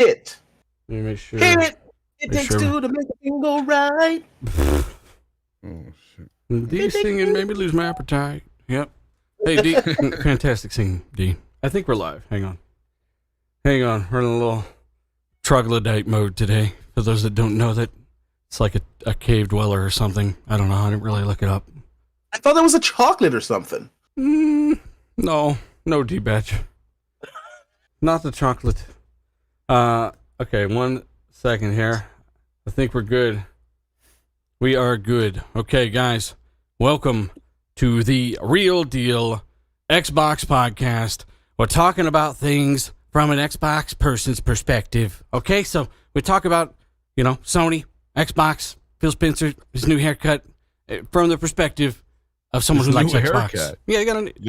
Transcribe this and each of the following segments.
Hit. Let me make sure. Hit. It takes two to make a thing go right. Oh, shit. D singing made me lose my appetite. Yep. Hey, D. Fantastic singing, D. I think we're live. Hang on. We're in a little troglodyte mode today. For those that don't know that, it's like a cave dweller or something. I don't know. I didn't really look it up. I thought that was a chocolate or something. No, D-Batch. Not the chocolate. Okay, 1 second here. I think we're good. We are good. Okay, guys, welcome to the Real Deal Xbox podcast. We're talking about things from an Xbox person's perspective. Okay, so we talk about, Sony, Xbox, Phil Spencer, his new haircut, from the perspective of someone who likes Xbox. Haircut. Yeah,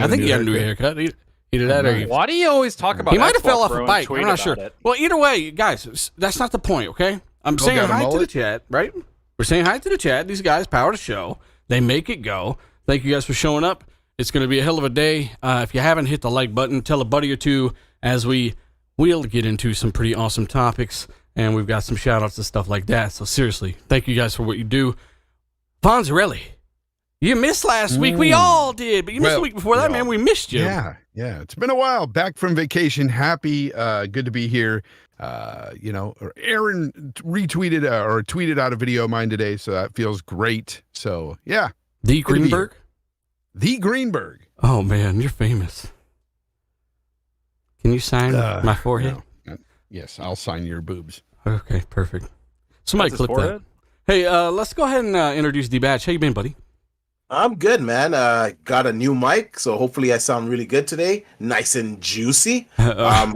I think he got a new haircut. He did that. Or Why do you always talk about? He might have Xbox, fell off bro, a bike. and tweet I'm not sure. about it? Well, either way, guys, that's not the point. Okay, I'm saying got a hi to the mullet? chat. Right? We're saying hi to the chat. These guys power the show. They make it go. Thank you guys for showing up. It's going to be a hell of a day. If you haven't hit the like button, tell a buddy or two as we'll get into some pretty awesome topics. And we've got some shout outs and stuff like that. So seriously, thank you guys for what you do. Fonzarelli, you missed last week. We all did, but you missed the week before that, man. We missed you. Yeah. It's been a while. Back from vacation. Happy. Good to be here. Aaron retweeted or tweeted out a video of mine today, so that feels great. So, yeah. The Greenberg? The Greenberg. Oh, man, you're famous. Can you sign my forehead? No. Yes, I'll sign your boobs. Okay, perfect. Somebody That's his clip that. forehead? Hey, let's go ahead and introduce D-Batch. How you been, buddy? I'm good, man. Got a new mic, so hopefully I sound really good today. Nice and juicy. I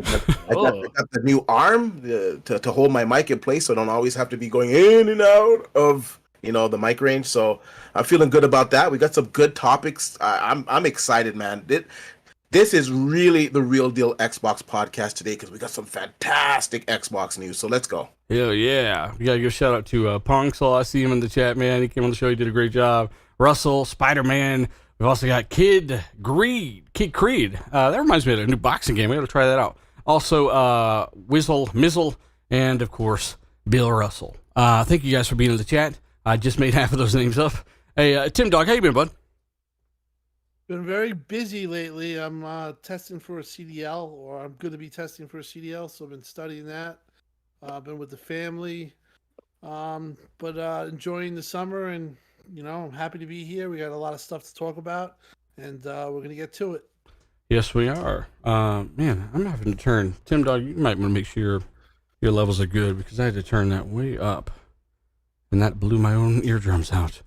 got the new arm to hold my mic in place, so I don't always have to be going in and out of the mic range. So I'm feeling good about that. We got some good topics. I'm excited, man. This is really the Real Deal Xbox podcast today because we got some fantastic Xbox news. So let's go. Hell yeah. We got to give a shout out to Pongsaw. I see him in the chat, man. He came on the show. He did a great job. Russell, Spider-Man. We've also got Kid Creed. That reminds me of a new boxing game. We got to try that out. Also, Mizzle, and of course, Bill Russell. Thank you guys for being in the chat. I just made half of those names up. Hey, Tim Dog, how you been, bud? Been very busy lately. I'm testing for a CDL, or I'm going to be testing for a CDL, so I've been studying that. I've been with the family, but enjoying the summer, and I'm happy to be here. We got a lot of stuff to talk about, and we're going to get to it. Yes, we are. Man, I'm having to turn. Tim Dog, you might want to make sure your levels are good because I had to turn that way up, and that blew my own eardrums out.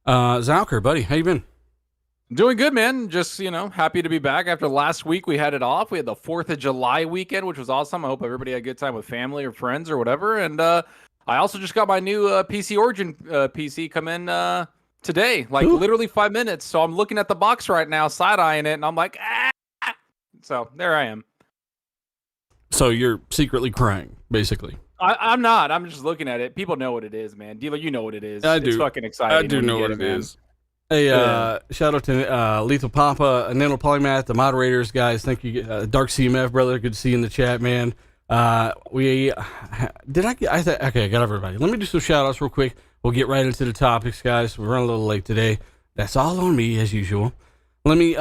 Zalker, buddy, how you been? Doing good, man. Just, happy to be back. After last week, we had it off. We had the 4th of July weekend, which was awesome. I hope everybody had a good time with family or friends or whatever. And I also just got my new PC Origin PC come in today, literally 5 minutes. So I'm looking at the box right now, side-eyeing it, and I'm like, ah! So there I am. So you're secretly crying, basically. I'm not. I'm just looking at it. People know what it is, man. Dealer, you know what it is. I do. It's fucking exciting. I do know what it is. Hey, shout out to Lethal Papa, Nano Polymath, the moderators, guys. Thank you, Dark CMF, brother. Good to see you in the chat, man. I got everybody. Let me do some shout outs real quick. We'll get right into the topics, guys. We're running a little late today. That's all on me, as usual. Let me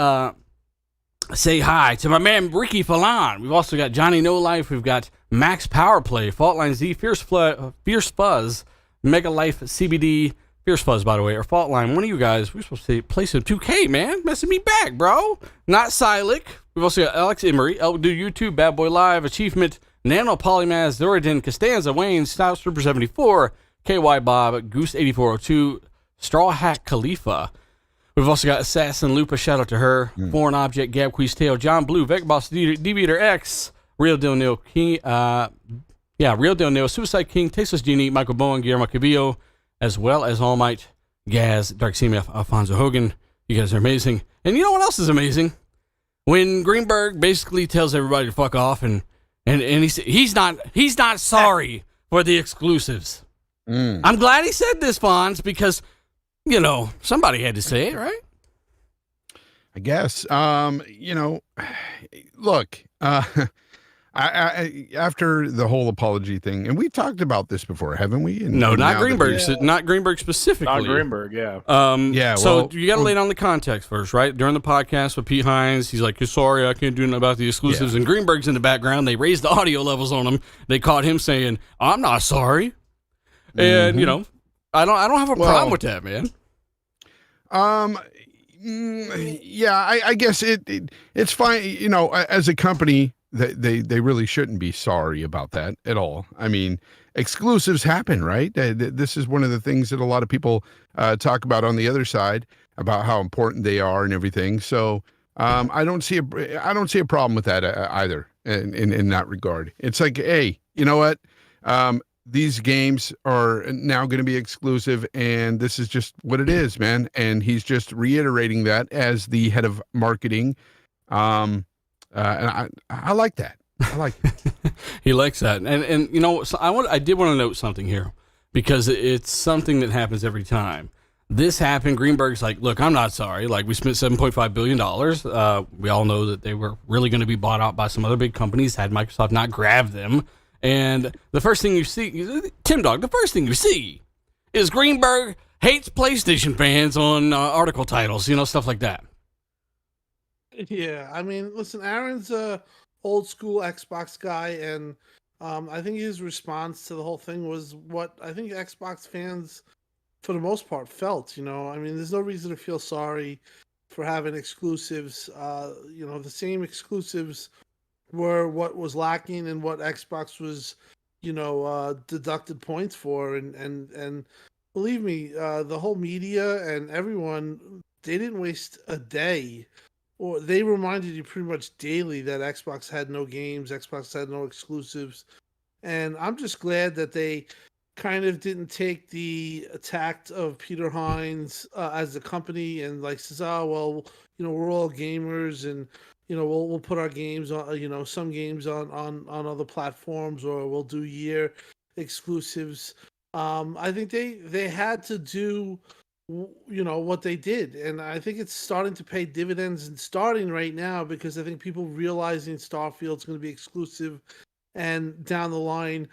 say hi to my man, Ricky Falon. We've also got Johnny No Life. We've got Max Powerplay, Faultline Z, Fierce Fuzz, Mega Life CBD, Fierce Fuzz, by the way, or Faultline. One of you guys, we're supposed to play some 2K, man. Messing me back, bro. Not Silik. We've also got Alex Emery, Elk Do YouTube, Bad Boy Live, Achievement, Nano Polymaz, Zoradin, Costanza, Wayne, Stout Stripper 74, KY Bob, Goose 8402, Straw Hat Khalifa. We've also got Assassin Lupa, shout out to her, Foreign Object, Gab Queez Tail, John Blue, Vecboss, D-Beater X, Real Deal Neil King, Real Deal Neil, Suicide King, Tasteless Genie, Michael Bowen, Guillermo Cabillo, as well as All Might, Gaz, Dark CMF, Alfonso Hogan. You guys are amazing. And you know what else is amazing? When Greenberg basically tells everybody to fuck off, and he's not sorry for the exclusives. I'm glad he said this, Fonz, because somebody had to say it, right? I guess. Look, After the whole apology thing, and we've talked about this before, haven't we? And, no, and not now Greenberg. Yeah. Not Greenberg specifically. Not Greenberg, yeah. Yeah, So well, you got to lay down the context first, right? During the podcast with Pete Hines, he's like, "Sorry, I can't do nothing about the exclusives." Yeah. And Greenberg's in the background. They raised the audio levels on him. They caught him saying, "I'm not sorry," and you know, I don't have a problem with that, man. Yeah, I guess it's fine. You know, as a company, they really shouldn't be sorry about that at all. I mean, exclusives happen, right? This is one of the things that a lot of people talk about on the other side about how important they are and everything. So I don't see a problem with that either in that regard. It's like, hey, you know what? These games are now going to be exclusive, and this is just what it is, man. And he's just reiterating that as the head of marketing. And I like that. I like it. He likes that, and you know, so I did want to note something here because it's something that happens every time. This happened. Greenberg's like, look, I'm not sorry. Like, we spent $7.5 billion. We all know that they were really going to be bought out by some other big companies had Microsoft not grabbed them. And the first thing you see, Tim Dog, the first thing you see is Greenberg hates PlayStation fans on article titles, you know, stuff like that. Yeah, I mean, listen, Aaron's a old school Xbox guy, and I think his response to the whole thing was what I think Xbox fans, for the most part, felt. You know, I mean, there's no reason to feel sorry for having exclusives. You know, the same exclusives were what was lacking and what Xbox was, you know, deducted points for, and believe me, the whole media and everyone, they didn't waste a day. Or they reminded you pretty much daily that Xbox had no games, Xbox had no exclusives. And I'm just glad that they kind of didn't take the tact of Peter Hines as a company and like says, oh, well, you know, we're all gamers and, you know, we'll put our games on, you know, some games on other platforms, or we'll do year exclusives. I think they had to do, you know, what they did, and I think it's starting to pay dividends and starting right now, because I think people realizing Starfield's going to be exclusive, and down the line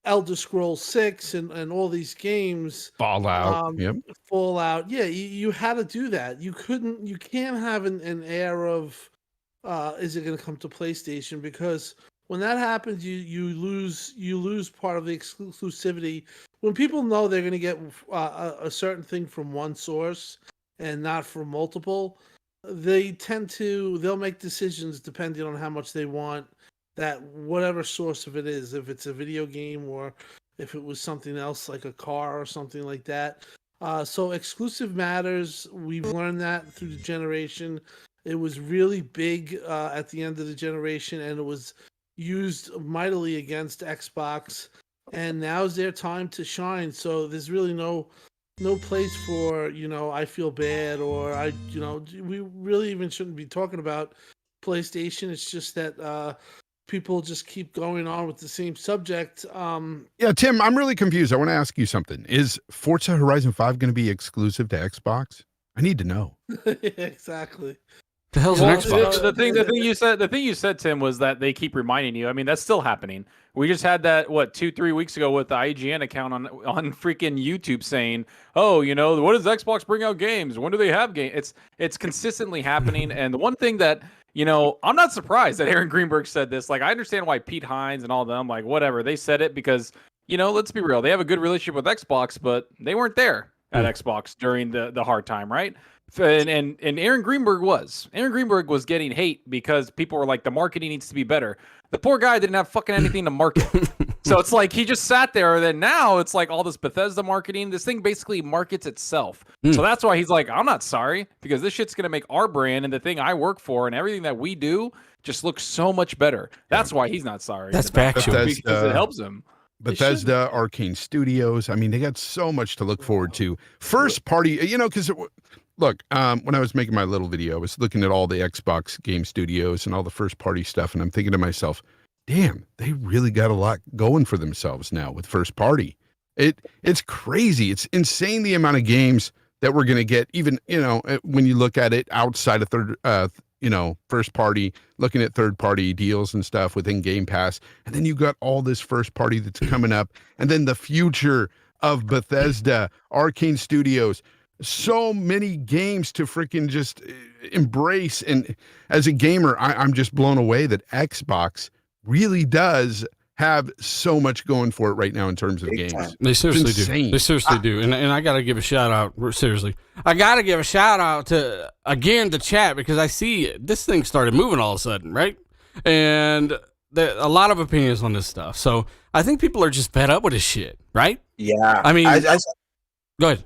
Elder Scrolls 6 and all these games, Fallout. Yep. Fallout, yeah, you had to do that. You can't have an air of is it going to come to PlayStation, because when that happens, you lose part of the exclusivity. When people know they're going to get a certain thing from one source and not from multiple, they'll make decisions depending on how much they want that, whatever source of it is, if it's a video game or if it was something else like a car or something like that. So exclusive matters. We've learned that through the generation. It was really big at the end of the generation, and it was used mightily against Xbox, and now's their time to shine. So there's really no place for, you know, I feel bad, or you know, we really even shouldn't be talking about PlayStation. It's just that people just keep going on with the same subject. Yeah, Tim, I'm really confused. I want to ask you something. Is Forza Horizon 5 going to be exclusive to Xbox? I need to know. Exactly. The hell's an Xbox? The thing you said, Tim, was that they keep reminding you. I mean, that's still happening. We just had that 2-3 weeks ago with the IGN account on freaking YouTube saying, "Oh, you know, what does Xbox bring out games? When do they have games?" It's consistently happening. And the one thing that, you know, I'm not surprised that Aaron Greenberg said this. Like, I understand why Pete Hines and all them, like, whatever, they said it because, you know, let's be real, they have a good relationship with Xbox, but they weren't there at Xbox during the hard time, right? And Aaron Greenberg was getting hate because people were like, the marketing needs to be better. The poor guy didn't have fucking anything to market. So it's like he just sat there, and then now it's like all this Bethesda marketing. This thing basically markets itself. So that's why he's like, I'm not sorry, because this shit's gonna make our brand and the thing I work for and everything that we do just look so much better. That's why he's not sorry. That's factual. Because it helps him. Bethesda, Arcane Studios. I mean, they got so much to look forward to. First party, you know, because look, when I was making my little video, I was looking at all the Xbox game studios and all the first party stuff, and I'm thinking to myself, damn, they really got a lot going for themselves now with first party. It's crazy. It's insane the amount of games that we're going to get, even, you know, when you look at it outside of first party, looking at third party deals and stuff within Game Pass. And then you got all this first party that's coming up. And then the future of Bethesda, Arcane Studios, so many games to freaking just embrace. And as a gamer, I'm just blown away that Xbox really does have so much going for it right now in terms of games. They seriously do. They seriously do. And I got to give a shout out. Seriously, I got to give a shout out to, again, the chat, because I see this thing started moving all of a sudden, right? And a lot of opinions on this stuff. So I think people are just fed up with this shit, right? Yeah. I mean, go ahead.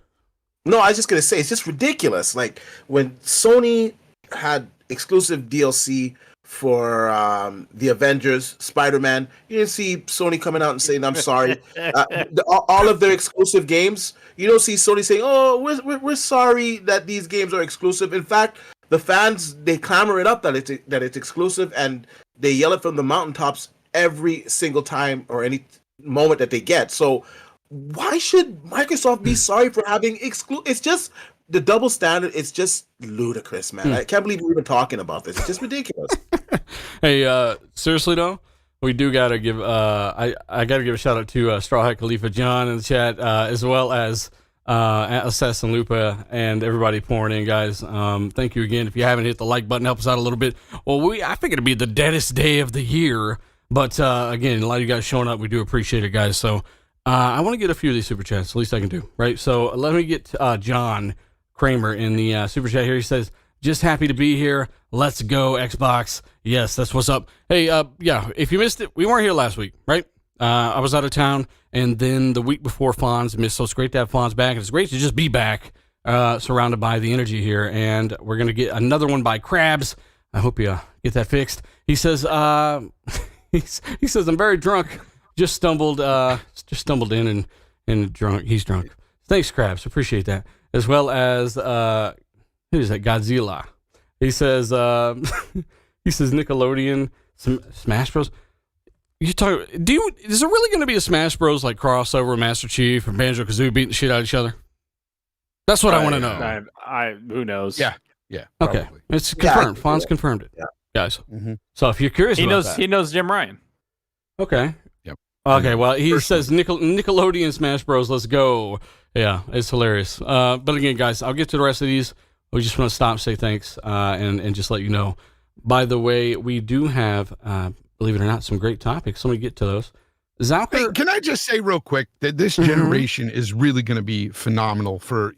No, I was just going to say, it's just ridiculous. Like, when Sony had exclusive DLC for the Avengers, Spider-Man, you didn't see Sony coming out and saying, I'm sorry. All of their exclusive games, you don't see Sony saying, oh, we're sorry that these games are exclusive. In fact, the fans, they clamor it up that it's exclusive, and they yell it from the mountaintops every single time or any moment that they get. So why should Microsoft be sorry for having It's just the double standard. It's just ludicrous, man. I can't believe we're even talking about this. It's just ridiculous. Hey, seriously though, we do gotta give I gotta give a shout out to Straw Hat Khalifa John in the chat, as well as Assassin Lupa and everybody pouring in, guys. Thank you again. If you haven't hit the like button, help us out a little bit. Well, I think it'd be the deadest day of the year, but again, a lot of you guys showing up. We do appreciate it, guys. So I want to get a few of these super chats. At least I can do, right? So let me get John Kramer in the super chat here. He says, just happy to be here. Let's go, Xbox. Yes, that's what's up. Hey, yeah, if you missed it, we weren't here last week, right? I was out of town, and then the week before Fonz missed, so it's great to have Fonz back, and it's great to just be back, surrounded by the energy here, and we're going to get another one by Krabs. I hope you get that fixed. He says, he says, I'm very drunk. Just stumbled in and drunk. He's drunk. Thanks, Krabs. Appreciate that. As well as, who is that? Godzilla. He says, Nickelodeon, Smash Bros. Is there really going to be a Smash Bros. Like crossover with Master Chief and Banjo-Kazooie beating the shit out of each other? That's what I want to know. Who knows? Yeah. Okay. It's confirmed. Yeah, Fonz confirmed it. Yeah. Guys. Mm-hmm. So if you're curious about that. He knows Jim Ryan. Okay. Yep. Okay, well, he says Nickelodeon Smash Bros. Let's go. Yeah, it's hilarious. But again, guys, I'll get to the rest of these. We just want to stop, say thanks, and just let you know. By the way, we do have, believe it or not, some great topics. Let me get to those. Zalker, hey, can I just say real quick that this generation is really going to be phenomenal for,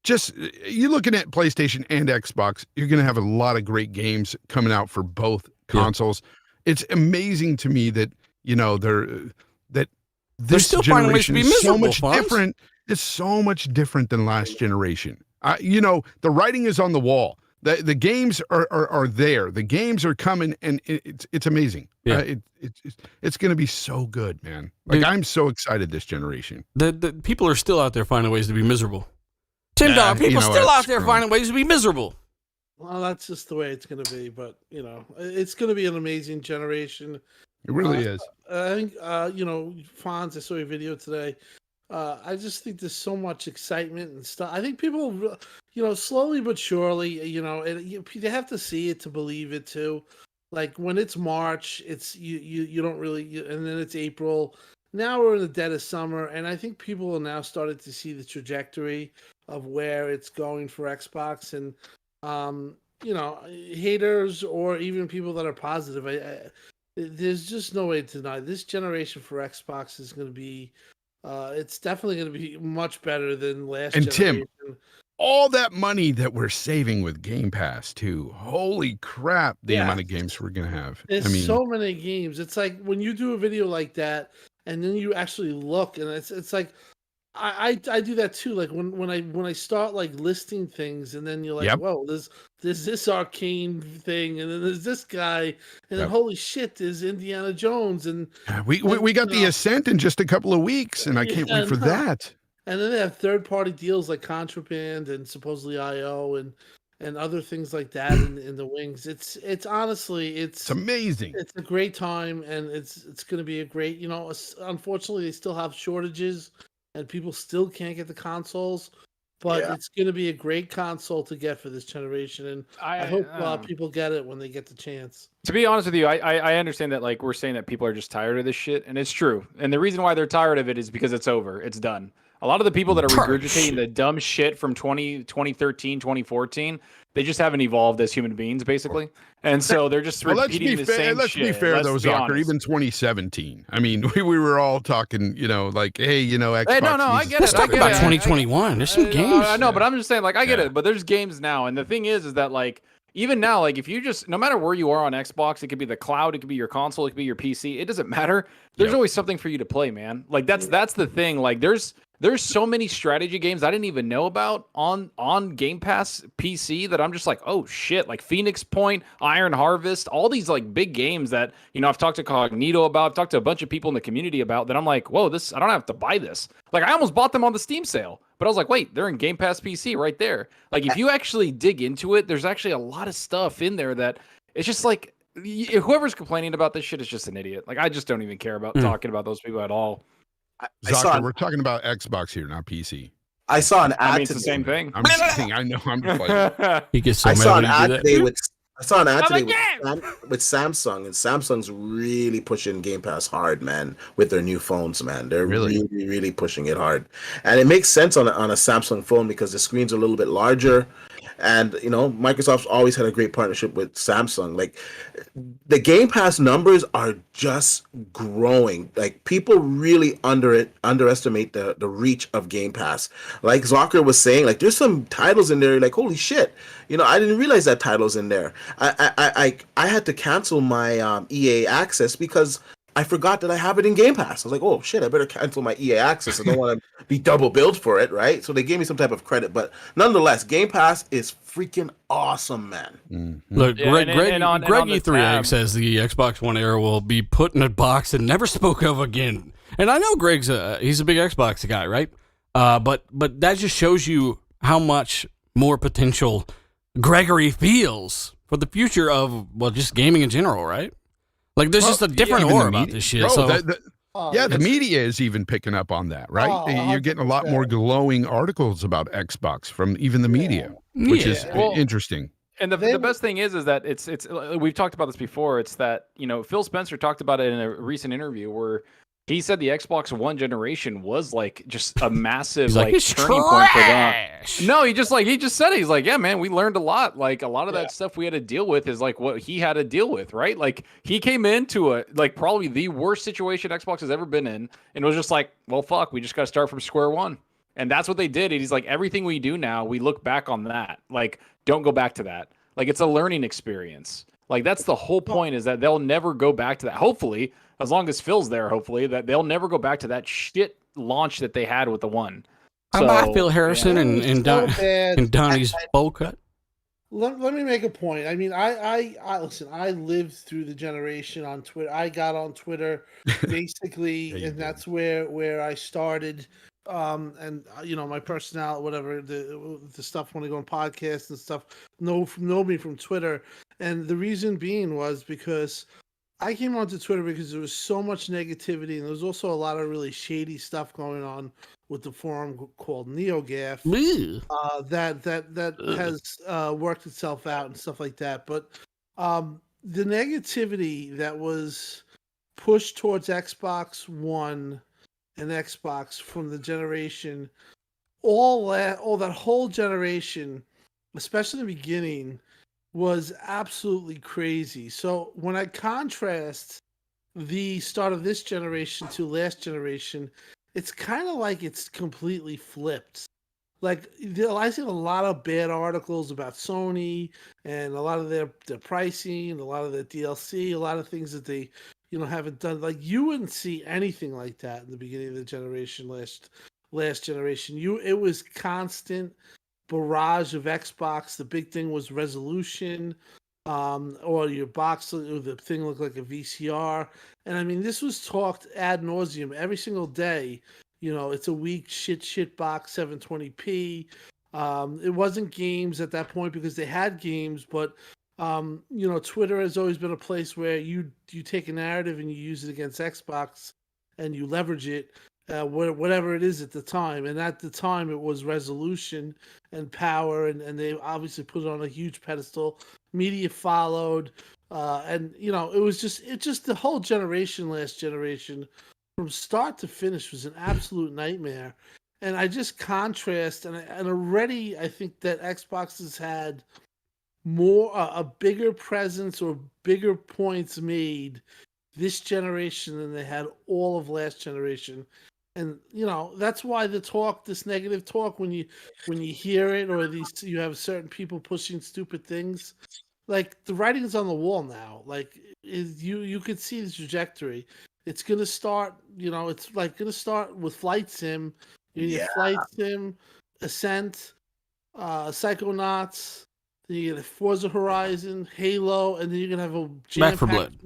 just you're looking at PlayStation and Xbox, you're going to have a lot of great games coming out for both consoles. Yeah. It's amazing to me that, this still finding ways to be miserable, so much different. It's so much different than last generation. The writing is on the wall. The games are there. The games are coming, and it's amazing. Yeah. It's going to be so good, man. Like, I'm so excited this generation. The people are still out there finding ways to be miserable. Tim Dog, people still out there finding ways to be miserable. Well, that's just the way it's going to be. But it's going to be an amazing generation. It really is. I think Fonz, I saw your video today. I just think there's so much excitement and stuff. I think people, slowly but surely, you have to see it to believe it too. Like when it's March, it's you don't really, and then it's April. Now we're in the dead of summer, and I think people are now starting to see the trajectory of where it's going for Xbox, and haters or even people that are positive. There's just no way to deny this generation for Xbox is going to be. It's definitely going to be much better than last generation. Tim, all that money that we're saving with Game Pass too. Holy crap, the amount of games we're going to have. There's so many games. It's like when you do a video like that and then you actually look, and it's like I do that too. Like when I start like listing things, and then you're like, whoa, there's this Arcane thing, and then there's this guy, and then holy shit, there's Indiana Jones, and we got the Ascent in just a couple of weeks, and I can't wait for that. And then they have third party deals like Contraband and supposedly IO and other things like that in the wings. It's honestly it's amazing. It's a great time, and it's going to be a great. Unfortunately, they still have shortages. And people still can't get the consoles, but Yeah. it's going to be a great console to get for this generation, and I hope people get it when they get the chance. To be honest with you, I understand that like we're saying that people are just tired of this shit, and it's true. And the reason why they're tired of it is because it's over. It's done. A lot of the people that are regurgitating the dumb shit from 2013, 2014, they just haven't evolved as human beings, basically. And so they're just repeating the same let's shit. Let's be fair, though, Zocker. Honest. Even 2017. I mean, we were all talking, like, hey, Xbox. Hey, no, I get it. Let's talk about 2021. There's some games. I know, but I'm just saying, like, I get it. But there's games now, and the thing is that like. Even now, like if you just, no matter where you are on Xbox, it could be the cloud, it could be your console, it could be your PC. It doesn't matter. There's always something for you to play, man. Like that's the thing. Like there's so many strategy games I didn't even know about on Game Pass PC that I'm just like, oh shit, like Phoenix Point, Iron Harvest, all these like big games that, I've talked to Cognito about, I've talked to a bunch of people in the community about that I'm like, whoa, I don't have to buy this. Like I almost bought them on the Steam sale. But I was like, wait, they're in Game Pass PC right there. Like, if you actually dig into it, there's actually a lot of stuff in there that it's just like, whoever's complaining about this shit is just an idiot. Like, I just don't even care about talking about those people at all. Zocker, we're talking about Xbox here, not PC. I saw an ad. I mean, it's the same thing. I'm just saying, I know. I'm just like, he gets so I mad saw when an you ad do that. today with. I saw an ad today yeah! with Samsung, and Samsung's really pushing Game Pass hard, man, with their new phones, man. They're really pushing it hard. And it makes sense on a Samsung phone because the screen's a little bit larger. And, Microsoft's always had a great partnership with Samsung. Like, the Game Pass numbers are just growing. Like, people really underestimate the reach of Game Pass. Like Zocker was saying, like, there's some titles in there, like, holy shit. I didn't realize that title's in there. I had to cancel my EA access because I forgot that I have it in Game Pass. I was like, oh shit, I better cancel my EA access. I don't want to be double billed for it, right? So they gave me some type of credit, but nonetheless, Game Pass is freaking awesome, man. Mm-hmm. Look, Greg E3Egg says the Xbox One era will be put in a box and never spoke of again. And I know Greg's he's a big Xbox guy, right? But that just shows you how much more potential Gregory feels for the future of just gaming in general, right? Like, there's just a different aura about this shit. Bro, so, the media is even picking up on that, right? You're getting a lot more glowing articles about Xbox from even the media, which is interesting. And the best thing is that it's we've talked about this before. It's that, Phil Spencer talked about it in a recent interview where he said the Xbox One generation was like just a massive turning point for them. No, he just said it. He's like, yeah, man, we learned a lot. Like a lot of that stuff we had to deal with is like what he had to deal with, right? Like he came into probably the worst situation Xbox has ever been in, and it was just like, well, fuck, we just got to start from square one. And that's what they did. And he's like, everything we do now, we look back on that. Like, don't go back to that. Like, it's a learning experience. Like, that's the whole point, is that they'll never go back to that. Hopefully, as long as Phil's there, hopefully, that they'll never go back to that shit launch that they had with the One. How about Phil Harrison and Donnie's bowl cut? Let me make a point. I mean, I listen, I lived through the generation on Twitter. I got on Twitter basically, and that's where I started. And my personality, whatever, the stuff when I go on podcasts and stuff, know me from Twitter. And the reason being was because I came onto Twitter because there was so much negativity, and there was also a lot of really shady stuff going on with the forum called NeoGAF that has worked itself out and stuff like that. But the negativity that was pushed towards Xbox One and Xbox from the generation, all that whole generation, especially in the beginning, was absolutely crazy. So when I contrast the start of this generation to last generation, it's kind of like it's completely flipped. Like, I see a lot of bad articles about Sony and a lot of their pricing, a lot of their DLC, a lot of things that they haven't done. Like, you wouldn't see anything like that in the beginning of the generation, last generation. It was constant barrage of Xbox. The big thing was resolution, or your box, the thing looked like a VCR. And I mean, this was talked ad nauseum every single day. It's a weak shit box 720p. It wasn't games at that point because they had games, but Twitter has always been a place where you take a narrative and you use it against Xbox and you leverage it. whatever it is at the time. And at the time, it was resolution and power, and they obviously put it on a huge pedestal. Media followed, and it just the whole generation, last generation, from start to finish, was an absolute nightmare. And I just contrast, and already I think that Xbox has had more a bigger presence or bigger points made this generation than they had all of last generation. And that's why this negative talk, when you hear it, or you have certain people pushing stupid things, like, the writing's on the wall now. Like, you could see the trajectory. It's gonna start, it's like gonna start with Flight Sim. You get Flight Sim, Ascent, Psychonauts, then you get Forza Horizon, Halo, and then you're gonna have a Back for Blood.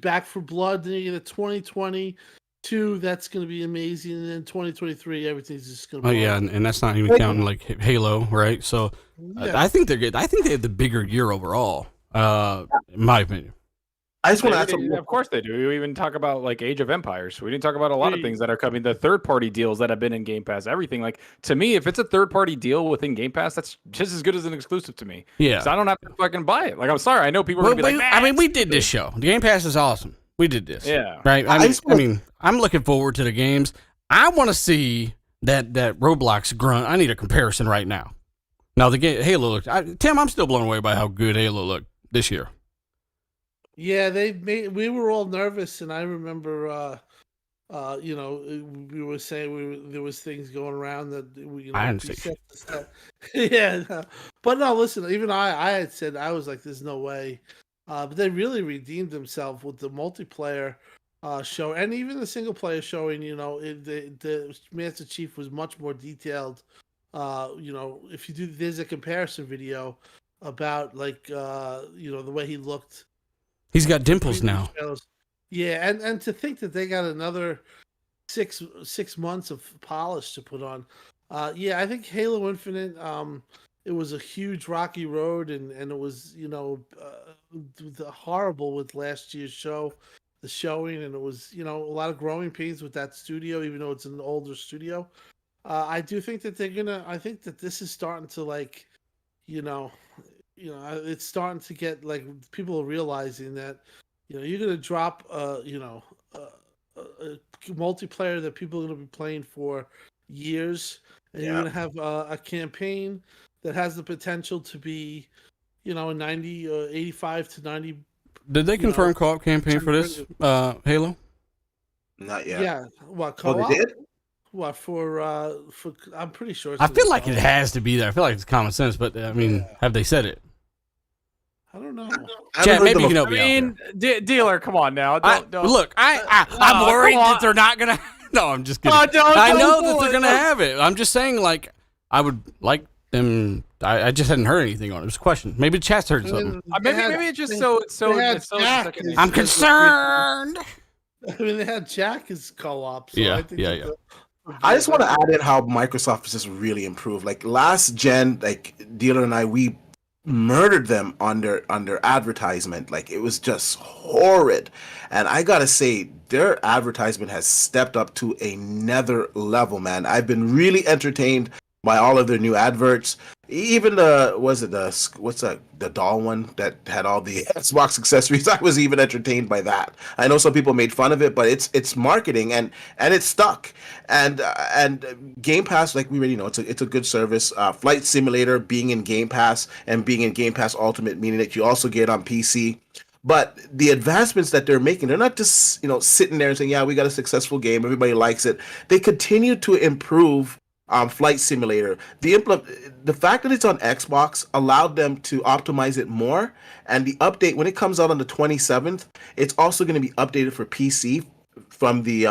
Back for Blood. Then you get a 2022 that's gonna be amazing, and then 2023 everything's just gonna. Oh yeah, and that's not even counting like Halo, right? So I think they're good. I think they have the bigger year overall, in my opinion. I just want to add something. Of course they do. We even talk about like Age of Empires. We didn't talk about a lot of things that are coming. The third-party deals that have been in Game Pass, everything. Like, to me, if it's a third-party deal within Game Pass, that's just as good as an exclusive to me. Yeah. So I don't have to fucking buy it. Like, I'm sorry. I know people are going to be like, I mean, we did this show. The Game Pass is awesome. We did this. Yeah. Right? I mean, I'm looking forward to the games. I want to see that Roblox grunt. I need a comparison right now. Now, the game Halo looked... Tim, I'm still blown away by how good Halo looked this year. Yeah, we were all nervous, and I remember, we were saying there was things going around that I understand. Yeah, no. But no, listen, even I had said, I was like, "There's no way," but they really redeemed themselves with the multiplayer show, and even the single player showing. The Master Chief was much more detailed. If you do, there's a comparison video about the way he looked. He's got dimples now. Yeah, and to think that they got another six months of polish to put on. I think Halo Infinite, it was a huge rocky road, and it was horrible with last year's the showing, and it was a lot of growing pains with that studio, even though it's an older studio. I do think that I think that this is starting to it's starting to get like people are realizing that you're gonna drop a multiplayer that people are gonna be playing for years, and you're gonna have a campaign that has the potential to be a 90 or 85 to 90. Did they confirm co-op campaign for this Halo? Not yet. Yeah, what co-op? Oh, they did? What for I'm pretty sure. I feel like it has to be there. I feel like it's common sense, but I mean, have they said it? I don't know. Chad, maybe you can help me out. Dealer, come on now. Don't. Look, I'm worried that they're not gonna. No, I'm just kidding. I know that they're gonna have it. I'm just saying, like, I would like them. I just hadn't heard anything on it. It was a question. Maybe Chad's heard something. Maybe it's just so. I'm concerned. I mean, they had Jack as co-op. So yeah. I just want to add in how Microsoft has just really improved. Like last gen, like Dealer and I, we murdered them under advertisement. Like it was just horrid. And I gotta say, their advertisement has stepped up to another level, man. I've been really entertained by all of their new adverts. Even the doll one that had all the Xbox accessories, I was even entertained by that. I know some people made fun of it, but it's marketing and it's stuck. And Game Pass, like we already know, it's a good service. Flight Simulator being in Game Pass and being in Game Pass Ultimate, meaning that you also get on PC. But the advancements that they're making, they're not just sitting there and saying, yeah, we got a successful game, everybody likes it. They continue to improve Flight Simulator. The fact that it's on Xbox allowed them to optimize it more, and the update when it comes out on the 27th, it's also going to be updated for PC from the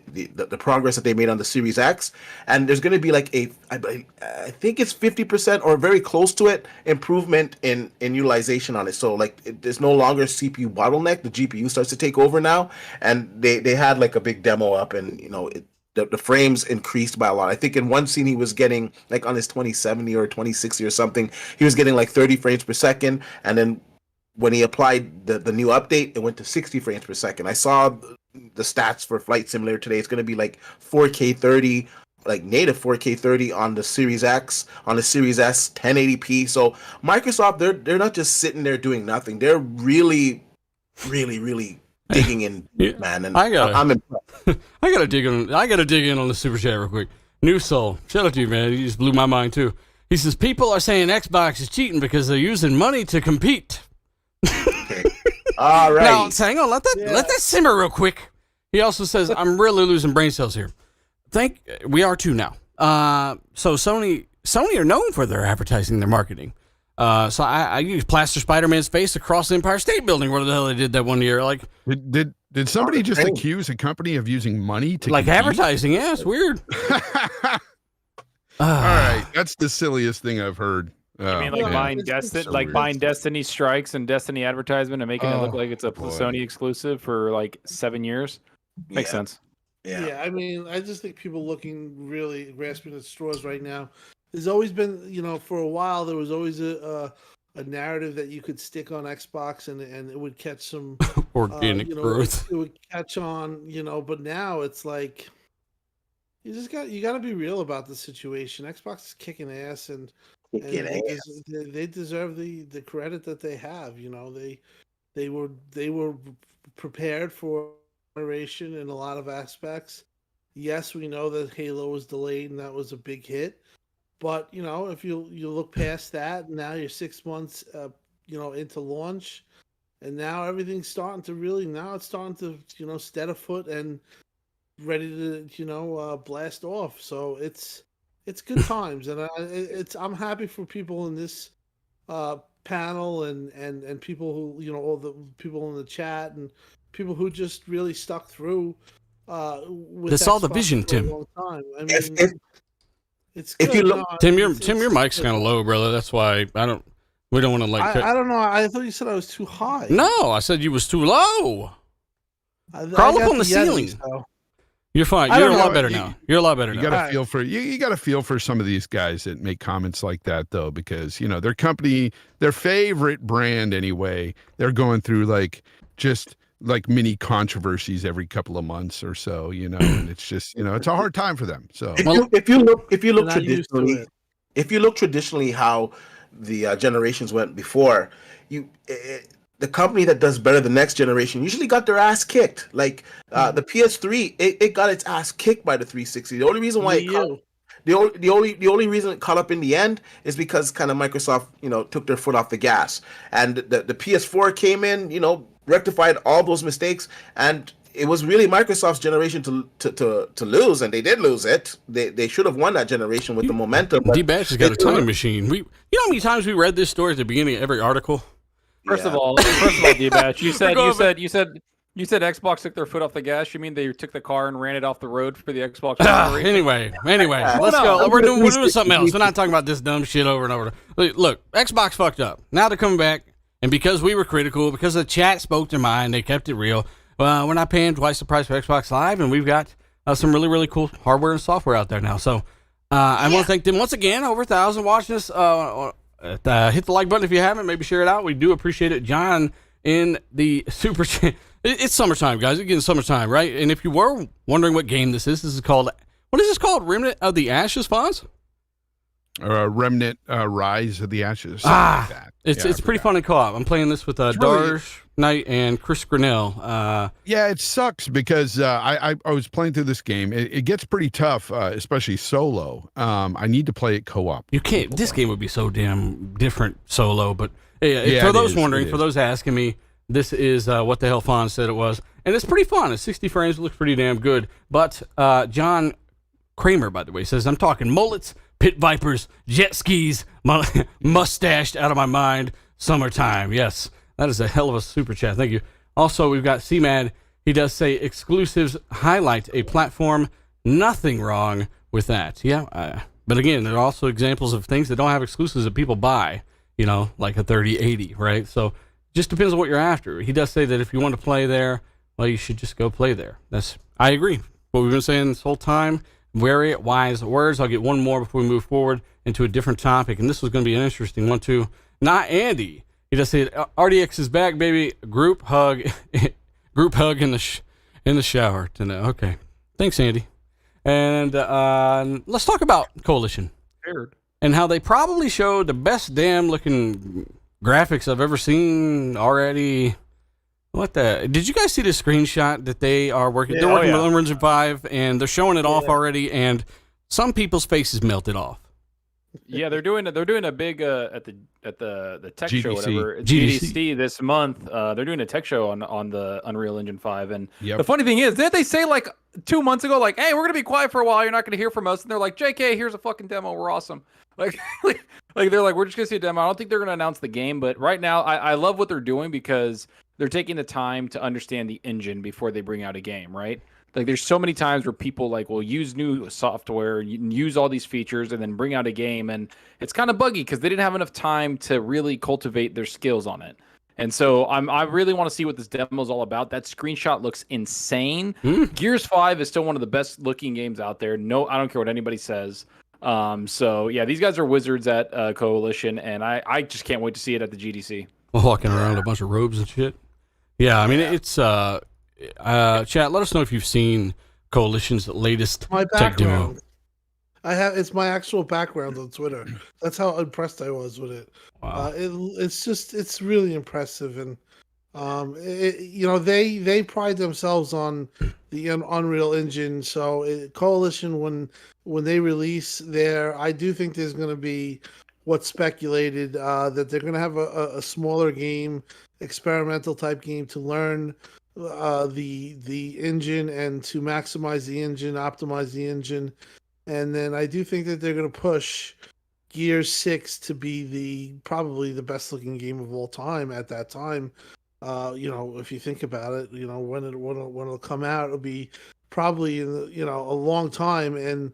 the progress that they made on the Series X, and there's going to be like I think it's 50% or very close to it improvement in utilization on it. So like there's no longer CPU bottleneck. The GPU starts to take over now, and they had like a big demo up, and the frames increased by a lot. I think in one scene he was getting like on his 2070 or 2060 or something, he was getting like 30 frames per second, and then when he applied the new update, it went to 60 frames per second. I saw the stats for Flight Simulator today. It's going to be like 4K 30, like native 4K 30 on the Series X, on the Series S, 1080p. So Microsoft, they're not just sitting there doing nothing. They're really digging in, man. And I'm impressed. I gotta dig in on the super chat real quick. New Soul, shout out to you, man. You just blew my mind too. He says people are saying Xbox is cheating because they're using money to compete. Okay. All right. Now, hang on, let that simmer real quick. He also says I'm really losing brain cells here. We are too now. So Sony are known for their advertising, their marketing. So I used plaster Spider-Man's face across the Empire State Building. What the hell they did that one year? Like, did somebody just accuse a company of using money to like compete? advertising? Yeah, it's weird. All right, that's the silliest thing I've heard. You mean like buying Destiny Strikes and Destiny advertisement and making it look like it's a Sony exclusive for like 7 years? Makes sense. Yeah, I mean, I just think people looking really grasping at straws right now. There's always been, for a while, there was always a narrative that you could stick on Xbox and it would catch some organic growth. It would catch on, but now it's like you got to be real about the situation. Xbox is kicking ass and they deserve the credit that they have. They were prepared for generation in a lot of aspects. Yes, we know that Halo was delayed and that was a big hit. But if you look past that, now you're 6 months into launch, and now everything's starting to stead afoot and ready to blast off. So it's good times, and I'm happy for people in this panel and people who all the people in the chat and people who just really stuck through. They saw the vision, Tim. A long time. I mean, it's good. If you look, Tim, your mic's kind of low, brother. That's why we don't want to like. I don't know. I thought you said I was too high. No, I said you was too low. Crawl up on the ceiling. So. You're fine. You're a lot better now. You're a lot better now. You got to feel for some of these guys that make comments like that, though, because their company, their favorite brand anyway, they're going through like just like mini controversies every couple of months or so, and it's just it's a hard time for them. So if you look traditionally how the generations went before, the company that does better the next generation usually got their ass kicked. Like the PS3, it got its ass kicked by the 360. The only reason why the only reason it caught up in the end is because kind of Microsoft took their foot off the gas, and the PS4 came in, rectified all those mistakes, and it was really Microsoft's generation to lose, and they did lose it. They should have won that generation with the momentum. D-Batch has got a time machine. You know how many times we read this story at the beginning of every article? First of all, D-Batch, you said Xbox took their foot off the gas. You mean they took the car and ran it off the road for the Xbox? Anyway, let's go. We're doing something else. We're not talking about this dumb shit over and over. Look, Xbox fucked up. Now they're coming back. And because we were critical, because the chat spoke their mind, they kept it real. We're not paying twice the price for Xbox Live, and we've got some really, really cool hardware and software out there now. So I want to thank them once again. Over 1,000 watching us. Hit the like button if you haven't. Maybe share it out. We do appreciate it. John in the super chat. It's summertime, guys. It's getting summertime, right? And if you were wondering what game this is called. What is this called? Remnant of the Ashes, Fonz? Remnant Rise of the Ashes. Like that. It's pretty fun in co-op. I'm playing this with Darsh Knight and Chris Grinnell. Yeah, it sucks because I was playing through this game. It gets pretty tough, especially solo. I need to play it co-op. You can't. This game would be so damn different solo. But for those wondering, for those asking me, this is what the hell Fonz said it was, and it's pretty fun. It's 60 frames. It looks pretty damn good. But John Kramer, by the way, says I'm talking mullets, pit vipers, jet skis, mustached out of my mind, summertime. Yes, that is a hell of a super chat. Thank you. Also, we've got CMAD. He does say exclusives highlight a platform. Nothing wrong with that. Yeah, but again, there are also examples of things that don't have exclusives that people buy, like a 3080, right? So just depends on what you're after. He does say that if you want to play there, well, you should just go play there. I agree. What we've been saying this whole time. Very wise words. I'll get one more before we move forward into a different topic, and this was going to be an interesting one too. Not Andy. He just said RDX is back, baby. Group hug, group hug in the shower tonight. Okay, thanks, Andy. And let's talk about Coalition and how they probably showed the best damn looking graphics I've ever seen already. What the? Did you guys see the screenshot that they are working? Yeah, they're working with yeah. Unreal Engine 5, and they're showing it off already, and some people's faces melted off. Yeah, they're doing a big at the tech show, GDC. whatever GDC. GDC this month. They're doing a tech show on the Unreal Engine 5, and Yep. the funny thing is, didn't they say like 2 months ago, like, hey, we're gonna be quiet for a while, you're not gonna hear from us, and they're like, JK, here's a fucking demo, we're awesome. Like, like they're like, we're just gonna see a demo. I don't think they're gonna announce the game, but right now, I love what they're doing because they're taking the time to understand the engine before they bring out a game, right? Like there's so many times where people like will use new software, use all these features, and then bring out a game, and it's kind of buggy because they didn't have enough time to really cultivate their skills on it. And so I really want to see what this demo is all about. That screenshot looks insane. Gears 5 is still one of the best looking games out there. No, I don't care what anybody says. So yeah, these guys are wizards at Coalition, and I just can't wait to see it at the GDC. Walking around with a bunch of robes and shit. Yeah, I mean it's chat. Let us know if you've seen Coalition's latest My tech demo. background. It's my actual background on Twitter. That's how impressed I was with it. Wow. It's really impressive, and they pride themselves on the Unreal Engine. So Coalition, when they release I do think there's going to be what's speculated that they're going to have a smaller game, experimental type game to learn the engine and to maximize the engine, optimize the engine. And then I do think that they're going to push Gears 6 to be probably the best looking game of all time at that time. If you think about it, when it'll come out, it'll be probably in a long time, and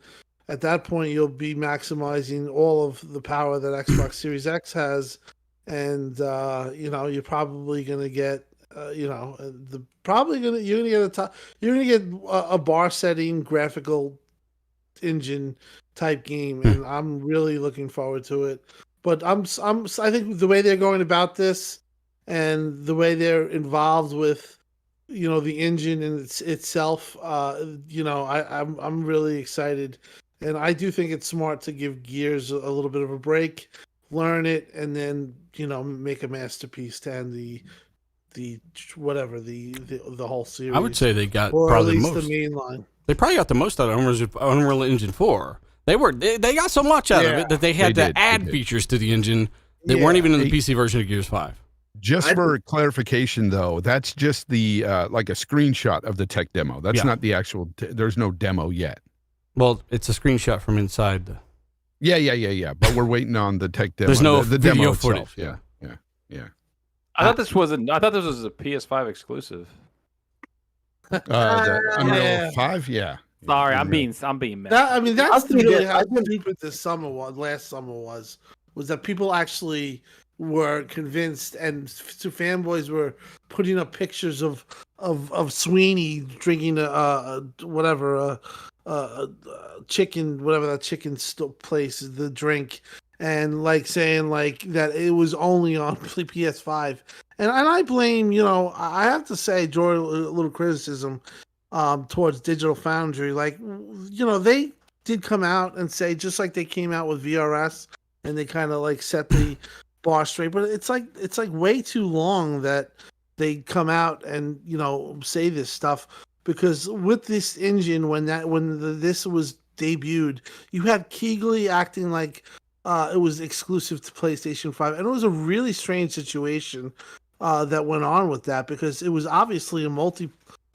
at that point you'll be maximizing all of the power that Xbox Series X has, and you're probably going to get you're gonna get a bar setting graphical engine type game, and I'm really looking forward to it. But I think the way they're going about this and the way they're involved with the engine and itself, I'm really excited, and I do think it's smart to give Gears a little bit of a break, learn it, and then make a masterpiece to end the whole series. I would say they got or probably at least the most. the main line. They probably got the most out of Unreal Engine 4. They got so much out of it that they had to add features to the engine that weren't even in the PC version of Gears 5. Just for clarification, though, that's just the like a screenshot of the tech demo. That's not the actual. There's no demo yet. Well, it's a screenshot from inside. Yeah. But we're waiting on the tech demo. There's no the video demo footage. Itself. Yeah. I thought this was a PS5 exclusive. The Unreal 5, yeah. Sorry, I'm being mad. That's really how stupid last summer was that people actually were convinced, and fanboys were putting up pictures of Sweeney drinking chicken, whatever that chicken place is, the drink, and like saying like that it was only on PS5. And I blame, I have to say, draw a little criticism towards Digital Foundry. Like, they did come out and say, just like they came out with VRS, and they kind of like set the bar straight. But it's like way too long that they come out and say this stuff, because with this engine, when this was debuted, you had Keighley acting like it was exclusive to PlayStation 5, and it was a really strange situation that went on with that, because it was obviously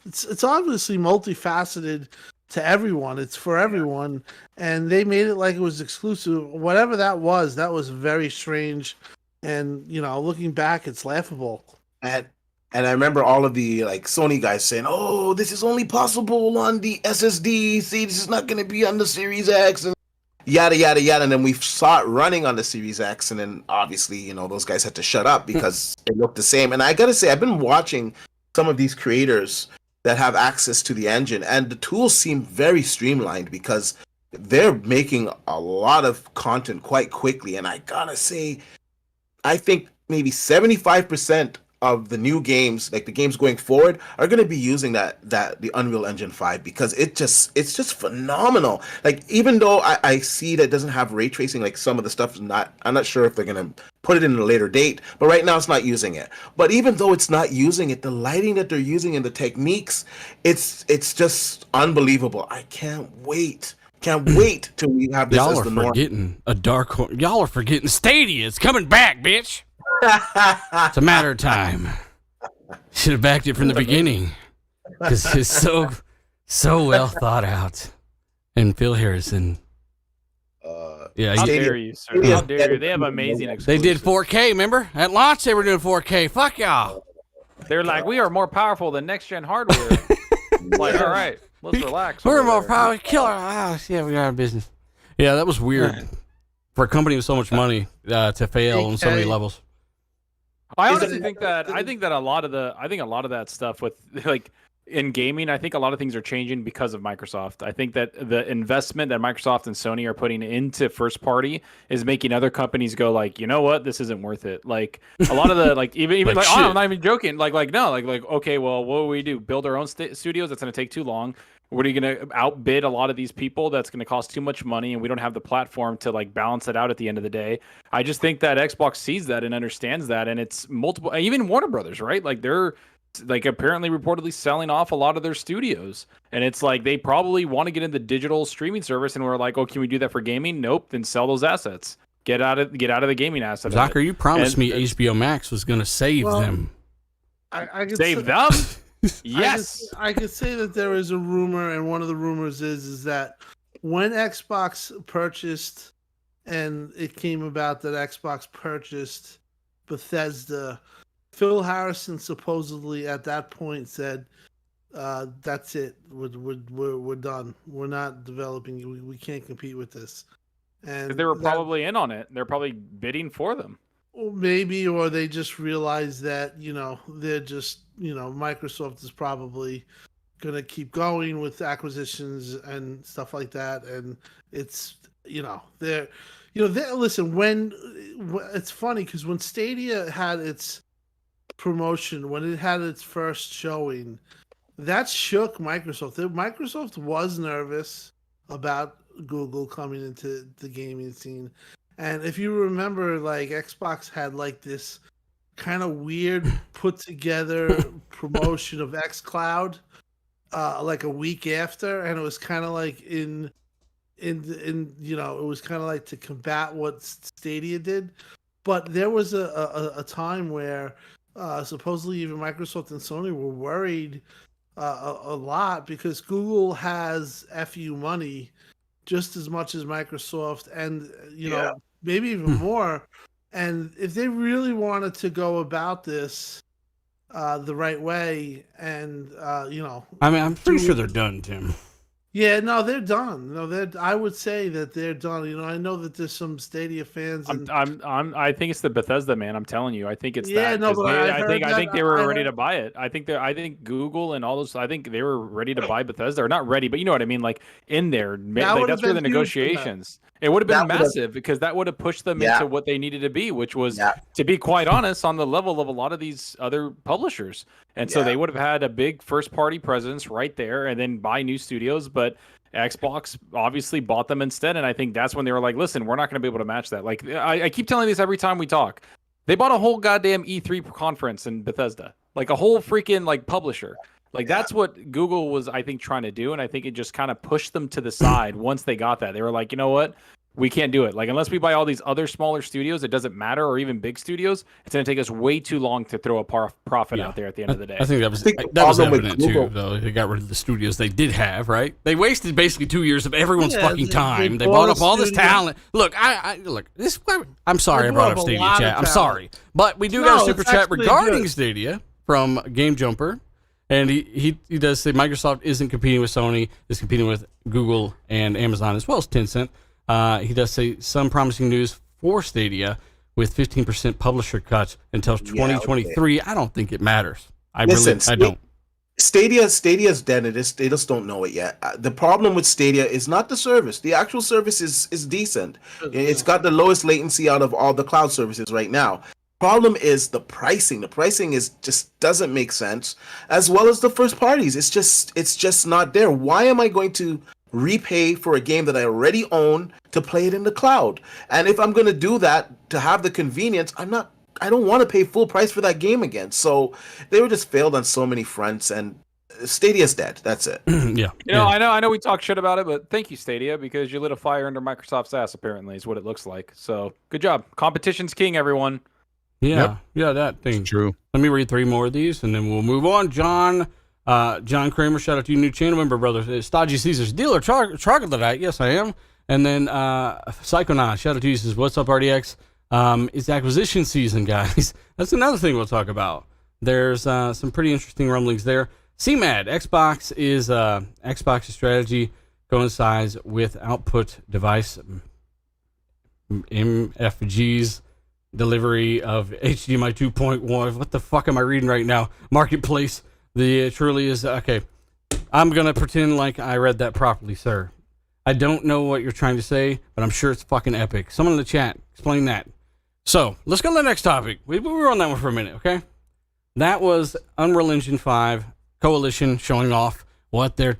it's obviously multifaceted to everyone. It's for everyone, and they made it like it was exclusive. Whatever that was very strange, and looking back, it's laughable. And I remember all of the like Sony guys saying, "Oh, this is only possible on the SSD. See, this is not going to be on the Series X." And yada yada yada. And then we saw it running on the Series X, and then obviously those guys had to shut up because it looked the same. And I gotta say, I've been watching some of these creators that have access to the engine, and the tools seem very streamlined because they're making a lot of content quite quickly. And I gotta say, I think maybe 75% of the new games, like the games going forward, are going to be using the Unreal Engine 5 because it's just phenomenal. Like even though I see that it doesn't have ray tracing, like some of the stuff is not, I'm not sure if they're going to put it in a later date, but right now it's not using it. But even though it's not using it, the lighting that they're using and the techniques, it's just unbelievable. I can't wait. Can't wait till we have this Y'all as the norm. forgetting a dark horse. Y'all are forgetting Stadia. It's coming back, bitch. It's a matter of time. Should have backed it from the beginning because it's so well thought out. And Phil Harrison. Yeah, How Stadia- dare you, sir? Stadia- How dare you? They have amazing they exclusives. did 4K. Remember at launch they were doing 4K. Fuck y'all. They're like, we are more powerful than next gen hardware. Like, all right, let's relax. We're over more there. power killer. Yeah, we got our business. Yeah, that was weird for a company with so much money to fail on so many levels. I Is honestly it- think that I think a lot of that stuff with like in gaming, I think a lot of things are changing because of Microsoft. I think that the investment that Microsoft and Sony are putting into first party is making other companies go like, you know what, this isn't worth it. Like a lot of the like even Like, like shit. I'm not even joking. Like no like okay, well, what do we do? Build our own studios? That's going to take too long. What are you going to outbid a lot of these people? That's going to cost too much money, and we don't have the platform to like balance it out at the end of the day. I just think that Xbox sees that and understands that, and it's multiple. Even Warner Brothers, right? Like they're like apparently reportedly selling off a lot of their studios, and it's like they probably want to get into digital streaming service, and we're like, oh, can we do that for gaming? Nope. Then sell those assets. Get out of the gaming asset. Zocker, you promised And- me HBO Max was going to save them. I could Save say- them. Yes. I could say that there is a rumor, and one of the rumors is that when Xbox purchased, and it came about that Xbox purchased Bethesda, Phil Harrison supposedly at that point said, "That's it. We're done. We're not developing. We can't compete with this." And They were that- probably in on it. They're probably bidding for them. Or maybe, or they just realize that, they're just, Microsoft is probably going to keep going with acquisitions and stuff like that. And it's, listen, when it's funny because when Stadia had its promotion, when it had its first showing, that shook Microsoft. Microsoft was nervous about Google coming into the gaming scene. And if you remember, like Xbox had like this kind of weird put together promotion of xCloud, like a week after, and it was kind of like it was kind of like to combat what Stadia did. But there was a time where supposedly even Microsoft and Sony were worried a lot because Google has FU money just as much as Microsoft, and maybe even more. And if they really wanted to go about this the right way, and I mean, I'm pretty sure they're done, Tim. yeah, no, they're done. No, I would say that they're done. I know that there's some Stadia fans. And, I think it's the Bethesda, man. I'm telling you. I think it's Yeah, that. no, 'Cause but I I think they were heard- ready to buy it. I think Google and all those. I think they were ready to buy Bethesda, or not ready, but you know what I mean. Like in there, like, would've that's where the been huge for them. negotiations. It would have been That would've- massive because that would have pushed them Yeah. into what they needed to be, which was, Yeah. to be quite honest, on the level of a lot of these other publishers. And so Yeah. they would have had a big first party presence right there, and then buy new studios, but Xbox obviously bought them instead, and I think that's when they were like, listen, we're not going to be able to match that. Like, I keep telling this every time we talk. They bought a whole goddamn E3 conference in Bethesda, like a whole freaking like publisher. Like that's what Google was, I think, trying to do, and I think it just kind of pushed them to the side once they got that. They were like, you know what? We can't do it. Like, unless we buy all these other smaller studios, it doesn't matter, or even big studios, it's going to take us way too long to throw a profit out there at the end of the day. I think that was think the that was problem with evident too, Google- though. They got rid of the studios they did have, right? They wasted basically 2 years of everyone's Yeah, fucking they time. They bought bought a up all this studio. talent. Look, look. This. I'm sorry I They brought bought up up a Stadia lot of chat. I'm talent. sorry, but we do No, got a super it's chat actually regarding good. Stadia from Game Jumper, and he does say Microsoft isn't competing with Sony, is competing with Google and Amazon as well as Tencent. He does say some promising news for Stadia with 15% publisher cuts until 2023. I don't think it matters. I don't. Stadia's dead. They just don't know it yet. The problem with Stadia is not the service. The actual service is decent. It's got the lowest latency out of all the cloud services right now. Problem is the pricing. The pricing is just doesn't make sense, as well as the first parties. It's just not there. Why am I going to repay for a game that I already own to play it in the cloud? And if I'm going to do that to have the convenience, I don't want to pay full price for that game again. So they were just failed on so many fronts, and Stadia's dead. That's it. Yeah. I know we talk shit about it, but thank you, Stadia, because you lit a fire under Microsoft's ass, apparently, is what it looks like. So good job. Competition's king, everyone. Yeah, that thing. It's true. Let me read 3 more of these, and then we'll move on. John Kramer, shout out to you, new channel member, brother. Stodgy Caesar's dealer, troglodyte. Yes, I am. And then Psychonaut, shout out to you, says, what's up, RDX? It's acquisition season, guys. That's another thing we'll talk about. There's some pretty interesting rumblings there. CMAD, Xbox's strategy coincides with output device MFG's delivery of HDMI 2.1. What the fuck am I reading right now? Marketplace. The truly is okay. I'm gonna pretend like I read that properly, sir. I don't know what you're trying to say, but I'm sure it's fucking epic. Someone in the chat, explain that. So let's go to the next topic. We were on that one for a minute, okay? That was Unreal Engine 5 Coalition showing off what their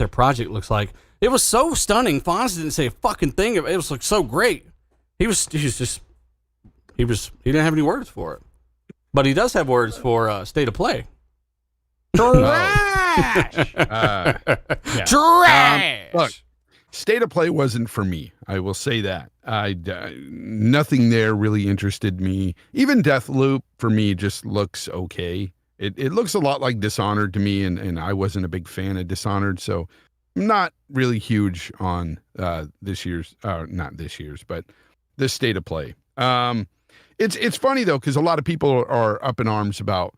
project looks like. It was so stunning. Fonz didn't say a fucking thing. It was like so great. He didn't have any words for it, but he does have words for State of Play. Trash. Trash. Look, State of Play wasn't for me. I will say that. Nothing there really interested me. Even Deathloop for me just looks okay. It looks a lot like Dishonored to me, and I wasn't a big fan of Dishonored, so I'm not really huge on not this year's, but this State of Play. It's funny though, because a lot of people are up in arms about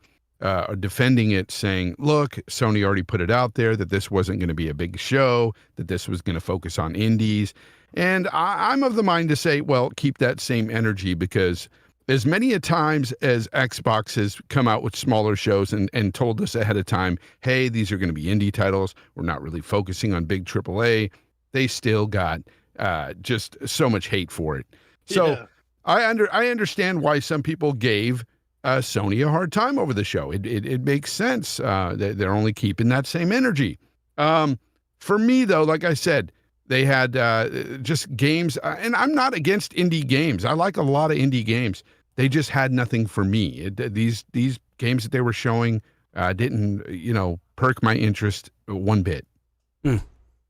defending it, saying, look, Sony already put it out there that this wasn't going to be a big show, that this was going to focus on indies. And I'm of the mind to say, well, keep that same energy, because as many a times as Xbox has come out with smaller shows and told us ahead of time, hey, these are going to be indie titles, we're not really focusing on big AAA, they still got just so much hate for it. So yeah. I understand why some people gave Sony a hard time over the show. It makes sense. They're only keeping that same energy. For me, though, like I said, they had just games, and I'm not against indie games. I like a lot of indie games. They just had nothing for me. These games that they were showing didn't, perk my interest one bit.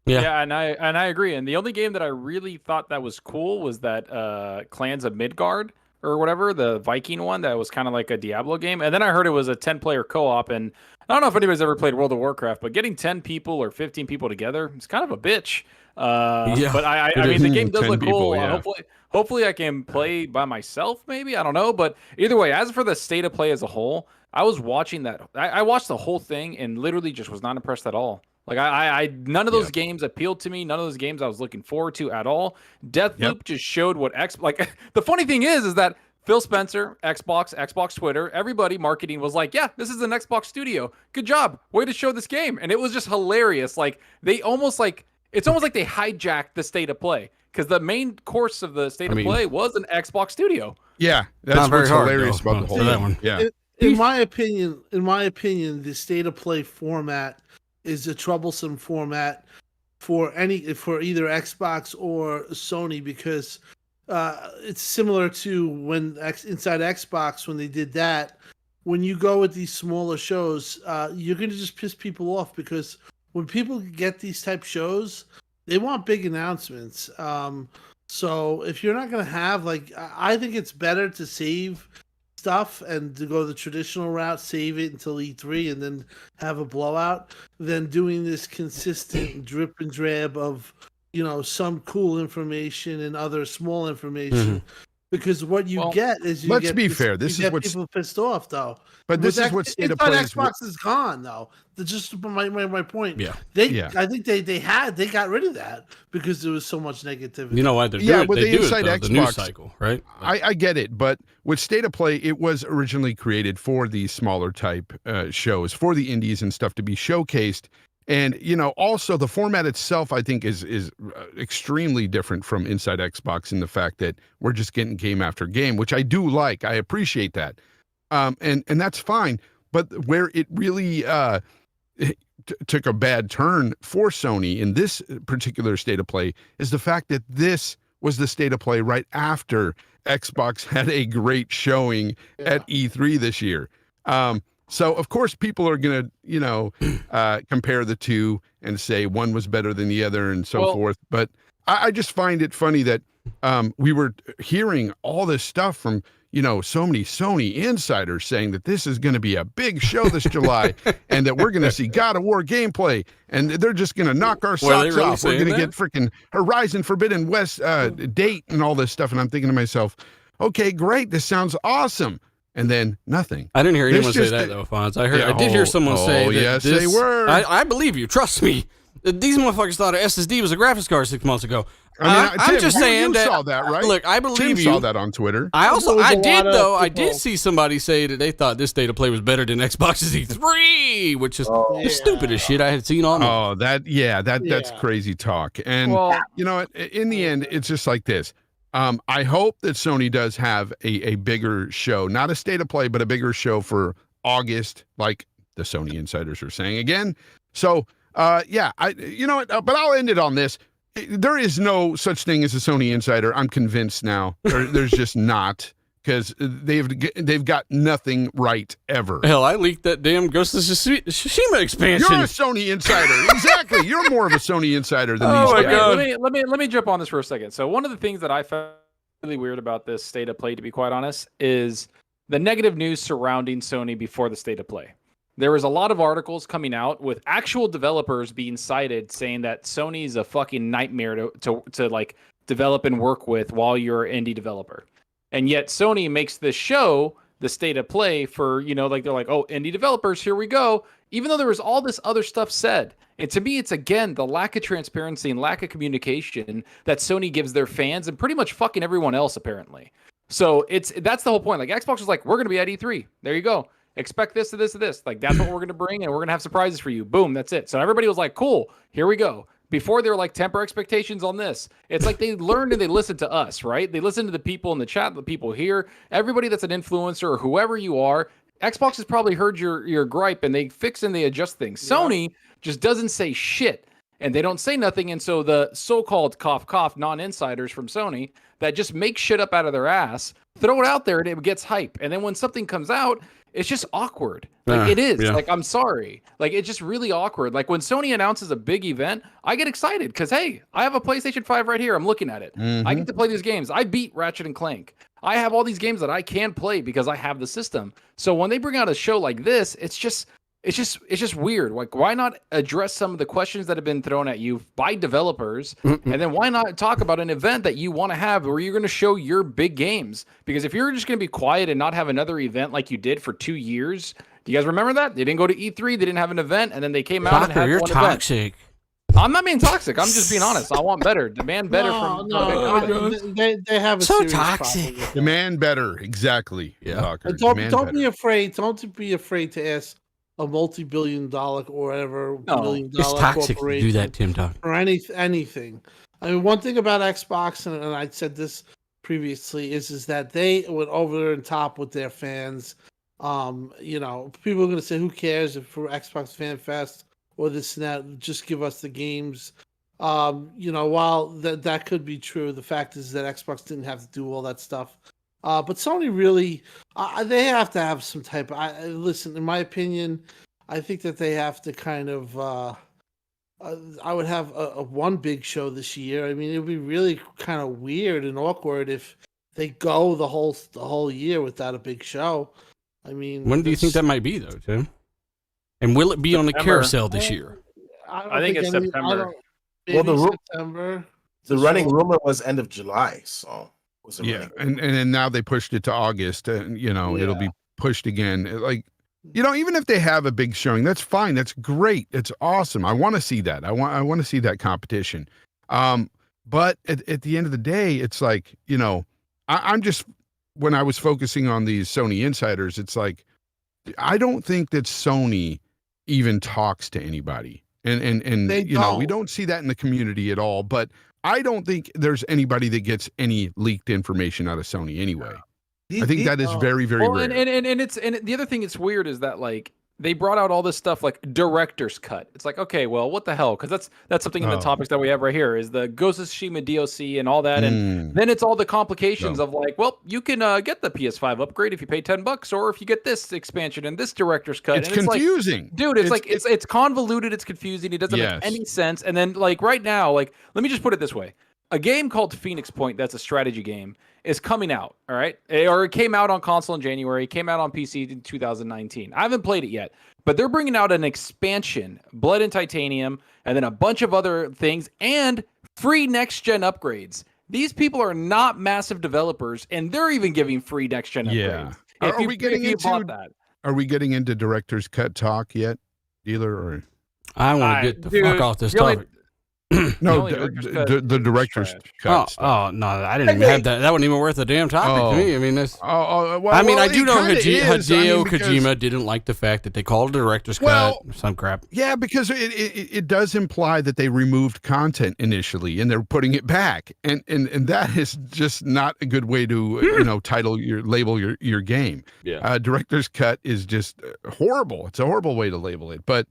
Yeah, and I agree. And the only game that I really thought that was cool was that Clans of Midgard or whatever, the Viking one that was kind of like a Diablo game. And then I heard it was a 10-player co-op, and I don't know if anybody's ever played World of Warcraft, but getting 10 people or 15 people together, it's kind of a bitch. But I mean, the game does look cool. Yeah. Hopefully I can play by myself, maybe. I don't know. But either way, as for the State of Play as a whole, I was watching that. I watched the whole thing and literally just was not impressed at all. Like I none of those games appealed to me. None of those games I was looking forward to at all. Deathloop just showed what the funny thing is that Phil Spencer, Xbox Twitter, everybody marketing was like, yeah, this is an Xbox studio. Good job. Way to show this game. And it was just hilarious. Like it's almost like they hijacked the State of Play, because the main course of the State of Play was an Xbox studio. Yeah, that's what's hilarious about the whole thing. Yeah. In my opinion, the State of Play format is a troublesome format for either Xbox or Sony, because it's similar to when inside Xbox, when they did that. When you go with these smaller shows, you're going to just piss people off, because when people get these type shows, they want big announcements. So if you're not going to have, I think it's better to save stuff and to go the traditional route, save it until E3 and then have a blowout, than doing this consistent drip and drab of, some cool information and other small information. Mm-hmm. Because what you get is let's be fair. This is what people pissed off, though. But this is what State of Play Xbox is gone, though. That's just my point. Yeah, I think they got rid of that because there was so much negativity. You know why they're doing it? They do it, the news cycle, right? I get it, but with State of Play, it was originally created for these smaller type shows, for the indies and stuff to be showcased. And also the format itself, I think, is extremely different from Inside Xbox in the fact that we're just getting game after game, which I do like. I appreciate that, and that's fine. But where it really took a bad turn for Sony in this particular state of play is the fact that this was the state of play right after Xbox had a great showing at E3 this year. So of course people are going to, compare the two and say one was better than the other and so forth. But I just find it funny that we were hearing all this stuff from, so many Sony insiders saying that this is going to be a big show this July and that we're going to see God of War gameplay and they're just going to knock our socks off. We're going to get freaking Horizon Forbidden West date and all this stuff. And I'm thinking to myself, okay, great. This sounds awesome. And then nothing. I didn't hear anyone say that though, Fonz. I did hear someone say that. Yes, they were. I believe you. Trust me. These motherfuckers thought a SSD was a graphics card 6 months ago. I'm just saying that. You saw that, right? Look, I believe Tim you. Saw that on Twitter. I did see somebody say that they thought this state of play was better than Xbox's E3, which is the stupidest shit I had seen on. Oh, that's crazy talk. And in the end, it's just like this. I hope that Sony does have a bigger show, not a state of play, but a bigger show for August, like the Sony insiders are saying again. So, but I'll end it on this. There is no such thing as a Sony insider. I'm convinced now. There's just not, because they've got nothing right ever. Hell, I leaked that damn Ghost of Tsushima expansion. You're a Sony insider, exactly. You're more of a Sony insider than these guys. God. Let me jump on this for a second. So one of the things that I found really weird about this state of play, to be quite honest, is the negative news surrounding Sony before the state of play. There was a lot of articles coming out with actual developers being cited saying that Sony's a fucking nightmare to like develop and work with while you're an indie developer. And yet Sony makes this show the state of play for, they're like, oh, indie developers, here we go. Even though there was all this other stuff said. And to me, it's again, the lack of transparency and lack of communication that Sony gives their fans and pretty much fucking everyone else, apparently. So that's the whole point. Like Xbox was like, we're going to be at E3. There you go. Expect this to this to this. Like, that's what we're going to bring, and we're going to have surprises for you. Boom, that's it. So everybody was like, cool, here we go. Before they were like, temper expectations on this. It's like they learned and they listened to us, right? They listened to the people in the chat, the people here, everybody that's an influencer or whoever you are. Xbox has probably heard your gripe, and they fix and they adjust things. Yeah. Sony just doesn't say shit, and they don't say nothing. And so the so-called cough non-insiders from Sony that just make shit up out of their ass, throw it out there, and it gets hype. And then when something comes out, it's just awkward. Like it is. Yeah. Like, I'm sorry. Like, it's just really awkward. Like when Sony announces a big event, I get excited because, hey, I have a PlayStation 5 right here. I'm looking at it. Mm-hmm. I get to play these games. I beat Ratchet and Clank. I have all these games that I can play because I have the system. So when they bring out a show like this, it's just weird. Like, why not address some of the questions that have been thrown at you by developers? Mm-hmm. And then why not talk about an event that you want to have where you're going to show your big games? Because if you're just going to be quiet and not have another event like you did for 2 years, do you guys remember that? They didn't go to E3, they didn't have an event, and then they came out and had you're one toxic. Event. I'm not being toxic. I'm just being honest. I want better. Demand better from they have a so toxic. Demand better, exactly. Yeah. Don't be afraid. Don't be afraid to ask a multi-billion-dollar or whatever $1 it's toxic to do that, Tim Tom. Or anything. I mean, one thing about Xbox, and I said this previously, is that they went over and top with their fans. People are going to say, "Who cares if for Xbox Fan Fest or this and that? Just give us the games." While that could be true, the fact is that Xbox didn't have to do all that stuff. But Sony really, they have to have some type of, listen, in my opinion, I think that they have to kind of, I would have a one big show this year. I mean, it would be really kind of weird and awkward if they go the whole year without a big show. I mean, when do you think that might be, though, Tim? And will it be on the carousel this year? I think it's September. September. The running rumor was end of July, so. Yeah, and now they pushed it to August, and it'll be pushed again. Like, even if they have a big showing, that's fine. That's great. It's awesome. I want to see that. I want to see that competition. But at the end of the day, it's like, I'm just, when I was focusing on these Sony insiders, it's like, I don't think that Sony even talks to anybody. and They you know, we don't. don't see that in the community at all. But I don't think there's anybody that gets any leaked information out of Sony anyway. I think that is very, very Well, rare. and the other thing that's weird is that like they brought out all this stuff like director's cut. It's like, okay, well, what the hell? Because that's something in the topics that we have right here is the Ghost of Tsushima DLC and all that, and then it's all the complications of like, well, you can get the PS5 upgrade if you pay $10, or if you get this expansion and this director's cut. It's and it's confusing, like, dude. It's convoluted. It's confusing. It doesn't make any sense. And then like right now, like let me just put it this way: a game called Phoenix Point, that's a strategy game, is coming out, all right? Or it came out on console in January, came out on PC in 2019. I haven't played it yet, but they're bringing out an expansion, Blood and Titanium, and then a bunch of other things, and free next-gen upgrades. These people are not massive developers, and they're even giving free next-gen upgrades. Are we getting into director's cut talk yet, Dealer? Or I want to get the fuck off this topic. No, the director's cut. Oh no, I didn't even have that. That wasn't even worth a damn topic to me. I mean, that's. Well, I mean, I do know Hideo Kojima didn't like the fact that they called it a director's cut. Some crap. Yeah, because it does imply that they removed content initially and they're putting it back, and that is just not a good way to label your game. Yeah, director's cut is just horrible. It's a horrible way to label it, but.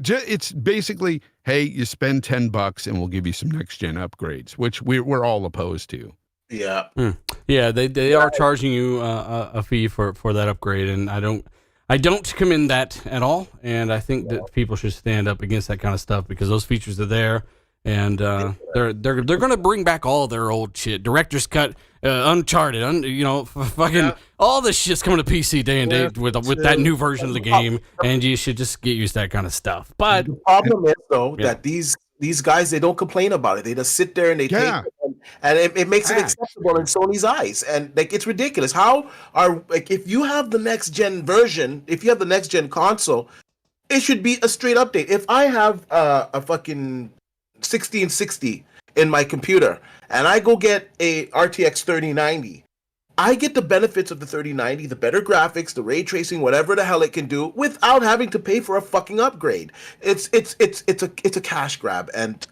It's basically, hey, you spend $10 and we'll give you some next gen upgrades, which we're all opposed to. Yeah, yeah, they are charging you a fee for that upgrade, and I don't commend that at all. And I think that people should stand up against that kind of stuff because those features are there, and they're going to bring back all their old shit, director's cut, Uncharted, fucking all this shit's coming to PC day and date with that new version of the game, and you should just get used to that kind of stuff. But the problem is though that these guys, they don't complain about it. They just sit there and they take it, and it makes it acceptable in Sony's eyes, and like it's ridiculous. How are if you have the next gen version, if you have the next gen console, it should be a straight update. If I have a fucking 1660 in my computer and I go get a RTX 3090, I get the benefits of the 3090, the better graphics, the ray tracing, whatever the hell it can do, without having to pay for a fucking upgrade. It's a cash grab, and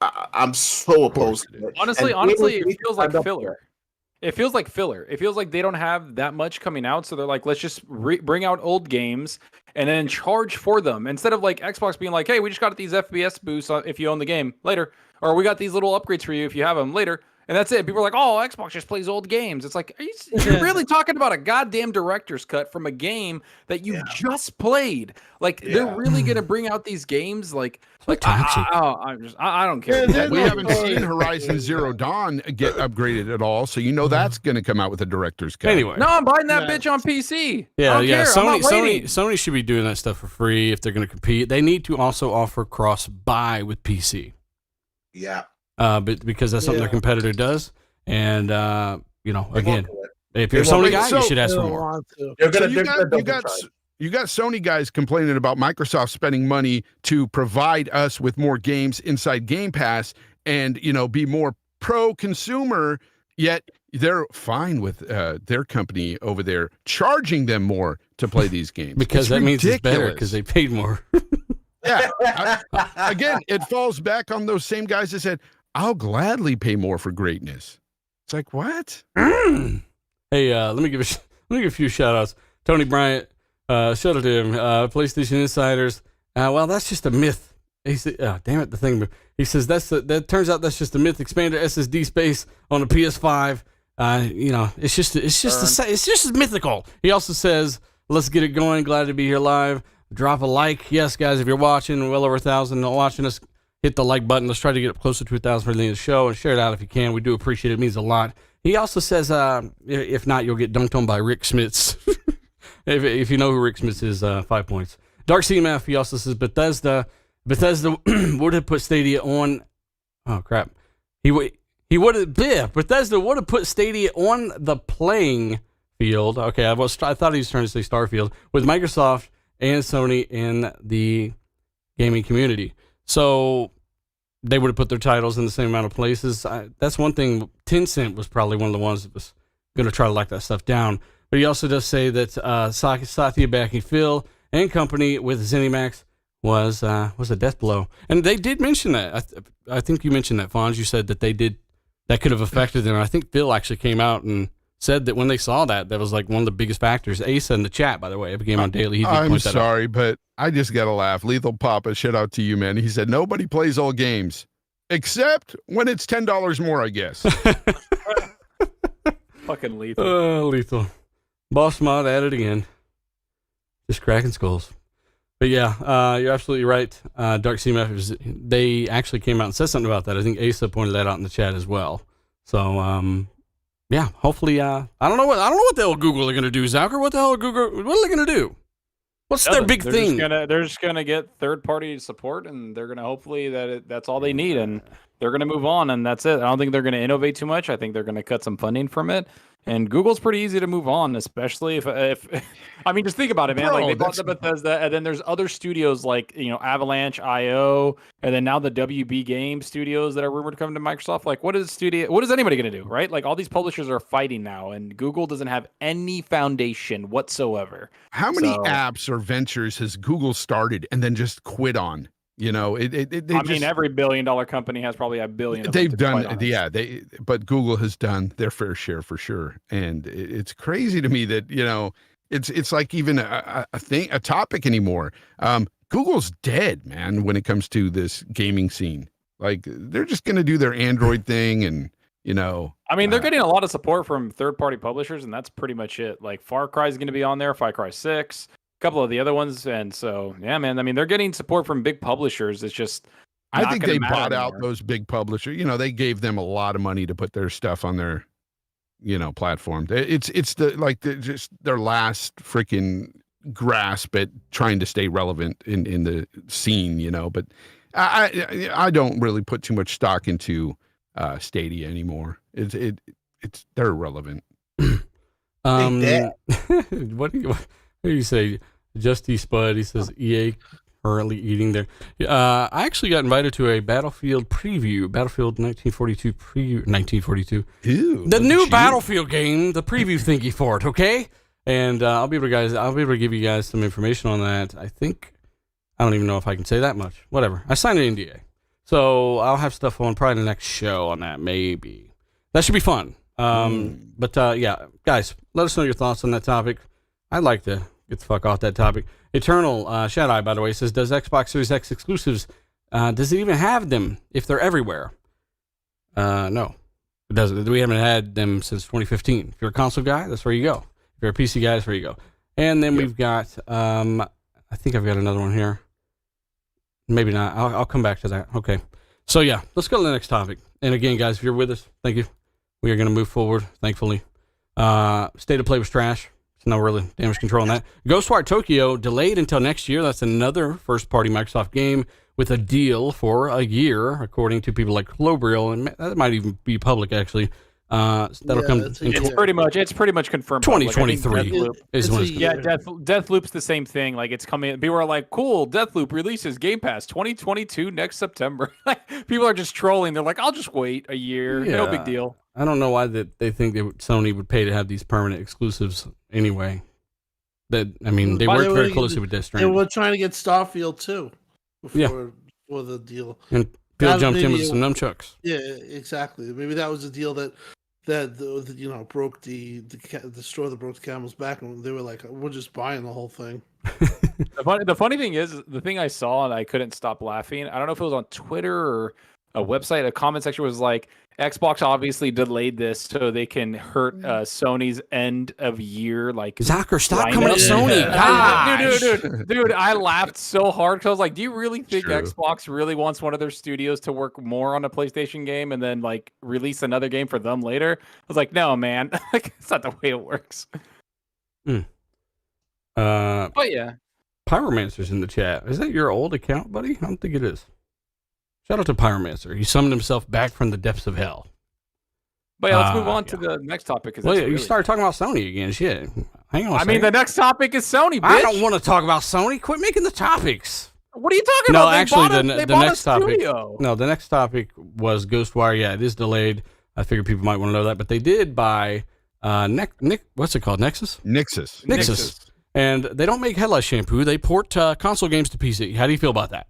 I'm so opposed to it. Honestly, it feels like filler. It feels like filler. It feels like they don't have that much coming out, so they're like, let's just bring out old games and then charge for them instead of like Xbox being like, hey, we just got these FPS boosts if you own the game later, or we got these little upgrades for you if you have them later. And that's it. People are like, oh, Xbox just plays old games. It's like, you're really talking about a goddamn director's cut from a game that you just played. Like, they're really going to bring out these games? Like I don't care. We haven't seen Horizon Zero Dawn get upgraded at all, so that's going to come out with a director's cut. Anyway. No, I'm buying that bitch on PC. Yeah. Sony should be doing that stuff for free if they're going to compete. They need to also offer cross-buy with PC. Yeah. But because that's something their competitor does, and again, if you're a Sony guy, you should ask for more. You got Sony guys complaining about Microsoft spending money to provide us with more games inside Game Pass, and be more pro-consumer. Yet they're fine with their company over there charging them more to play these games because that means it's better because they paid more. Yeah. Again, it falls back on those same guys that said, I'll gladly pay more for greatness. It's like, what? Hey, let me give a few shout outs. Tony Bryant, shout out to him. PlayStation Insiders. Well, that's just a myth. He said, damn it, the thing. He says that turns out that's just a myth. Expander SSD space on a PS5. It's just mythical. He also says, let's get it going. Glad to be here live. Drop a like. Yes, guys, if you're watching, well over 1,000 watching us, hit the like button. Let's try to get up closer to 1,000 for the end of the show, and share it out if you can. We do appreciate it. It means a lot. He also says, if not, you'll get dunked on by Rick Smits. if you know who Rick Smits is, 5 points. Dark CMF, he also says Bethesda would have put Stadia on. Oh, crap. Bethesda would have put Stadia on the playing field. Okay, I thought he was trying to say Starfield, with Microsoft and Sony in the gaming community. So they would have put their titles in the same amount of places. That's one thing. Tencent was probably one of the ones that was going to try to lock that stuff down. But he also does say that Satya backing Phil and company with ZeniMax was a death blow. And they did mention that. I think you mentioned that, Fonz. You said that that could have affected them. I think Phil actually came out and said that when they saw that was like one of the biggest factors. Asa in the chat, by the way, Epic Game on Daily. He did I'm point that sorry, out. but I just got to laugh. Lethal Papa, shout out to you, man. He said, nobody plays all games, except when it's $10 more, I guess. Fucking lethal. Lethal. Boss mod at it again. Just cracking skulls. But yeah, you're absolutely right. Dark Sea Mappers, they actually came out and said something about that. I think Asa pointed that out in the chat as well. So, yeah, hopefully, I don't know what the hell Google are going to do, Zalker. What the hell Google, what are they going to do? What's their big thing? They're just gonna get third-party support, and they're gonna hopefully that's all they need, and they're gonna move on, and that's it. I don't think they're gonna innovate too much. I think they're gonna cut some funding from it. And Google's pretty easy to move on, especially if I mean, just think about it, man. Like they bought the Bethesda, and then there's other studios like Avalanche IO, and then now the WB Game studios that are rumored to come to Microsoft. Like, what is anybody gonna do, right? Like all these publishers are fighting now, and Google doesn't have any foundation whatsoever. How many apps or ventures has Google started and then just quit on? I mean, every billion-dollar company has probably a billion. They've done, yeah. But Google has done their fair share for sure, and it's crazy to me that it's like even a topic anymore. Google's dead, man. When it comes to this gaming scene, like they're just gonna do their Android thing, and I mean, they're getting a lot of support from third-party publishers, and that's pretty much it. Like Far Cry is going to be on there, Far Cry 6. Couple of the other ones, and so yeah, man. I mean, they're getting support from big publishers. It's just I think they bought out those big publishers. They gave them a lot of money to put their stuff on their platform. It's just their last freaking grasp at trying to stay relevant in the scene. But I don't really put too much stock into Stadia anymore. They're irrelevant. What do you say? Justy Spud, he says EA currently eating there. I actually got invited to a Battlefield 1942 preview. 1942. Ew, the new Battlefield game, the preview thingy for it, okay? And I'll be able to give you guys some information on that. I don't even know if I can say that much. Whatever. I signed an NDA. So I'll have stuff on probably the next show on that, maybe. That should be fun. But yeah, guys, let us know your thoughts on that topic. I'd like to get the fuck off that topic. Eternal Shad-Eye, by the way, says, does Xbox Series X exclusives, does it even have them if they're everywhere? No, it doesn't. We haven't had them since 2015. If you're a console guy, that's where you go. If you're a PC guy, that's where you go. And then we've got, I think I've got another one here. Maybe not. I'll come back to that. Okay. So yeah, let's go to the next topic. And again, guys, if you're with us, thank you. We are going to move forward, thankfully. State of Play was trash. No really damage control on that. Ghostwire Tokyo delayed until next year. That's another first-party Microsoft game with a deal for a year, according to people like Clobriel, and that might even be public actually. That'll come. It's pretty much confirmed. 2023 is when it's Deathloop's the same thing. Like it's coming. People are like, "Cool, Deathloop releases Game Pass 2022 next September." People are just trolling. They're like, "I'll just wait a year. Yeah. No big deal." I don't know why they think Sony would pay to have these permanent exclusives anyway. They worked very closely with Death Stranding. And we're trying to get Starfield too before the deal. And Phil jumped in with some nunchucks. Yeah, exactly. Maybe that was the deal that broke the straw that broke the camel's back, and they were like, "We're just buying the whole thing." The funny thing is, the thing I saw and I couldn't stop laughing. I don't know if it was on Twitter or a website. A comment section was like, Xbox obviously delayed this so they can hurt Sony's end of year. Like, Zucker, stop coming at Sony. Dude, I laughed so hard because I was like, do you really think Xbox really wants one of their studios to work more on a PlayStation game and then like release another game for them later? I was like, no, man, like it's not the way it works. But yeah, Pyromancer's in the chat. Is that your old account, buddy? I don't think it is. Shout out to Pyromancer. He summoned himself back from the depths of hell. But yeah, let's move on to the next topic. You started talking about Sony again. Shit. Hang on. I mean, the next topic is Sony, bitch. I don't want to talk about Sony. Quit making the topics. What are you talking about? No, actually, the next topic. No, the next topic was Ghostwire. Yeah, it is delayed. I figured people might want to know that, but they did buy what's it called? Nexus. Nixus. And they don't make head lice shampoo. They port console games to PC. How do you feel about that?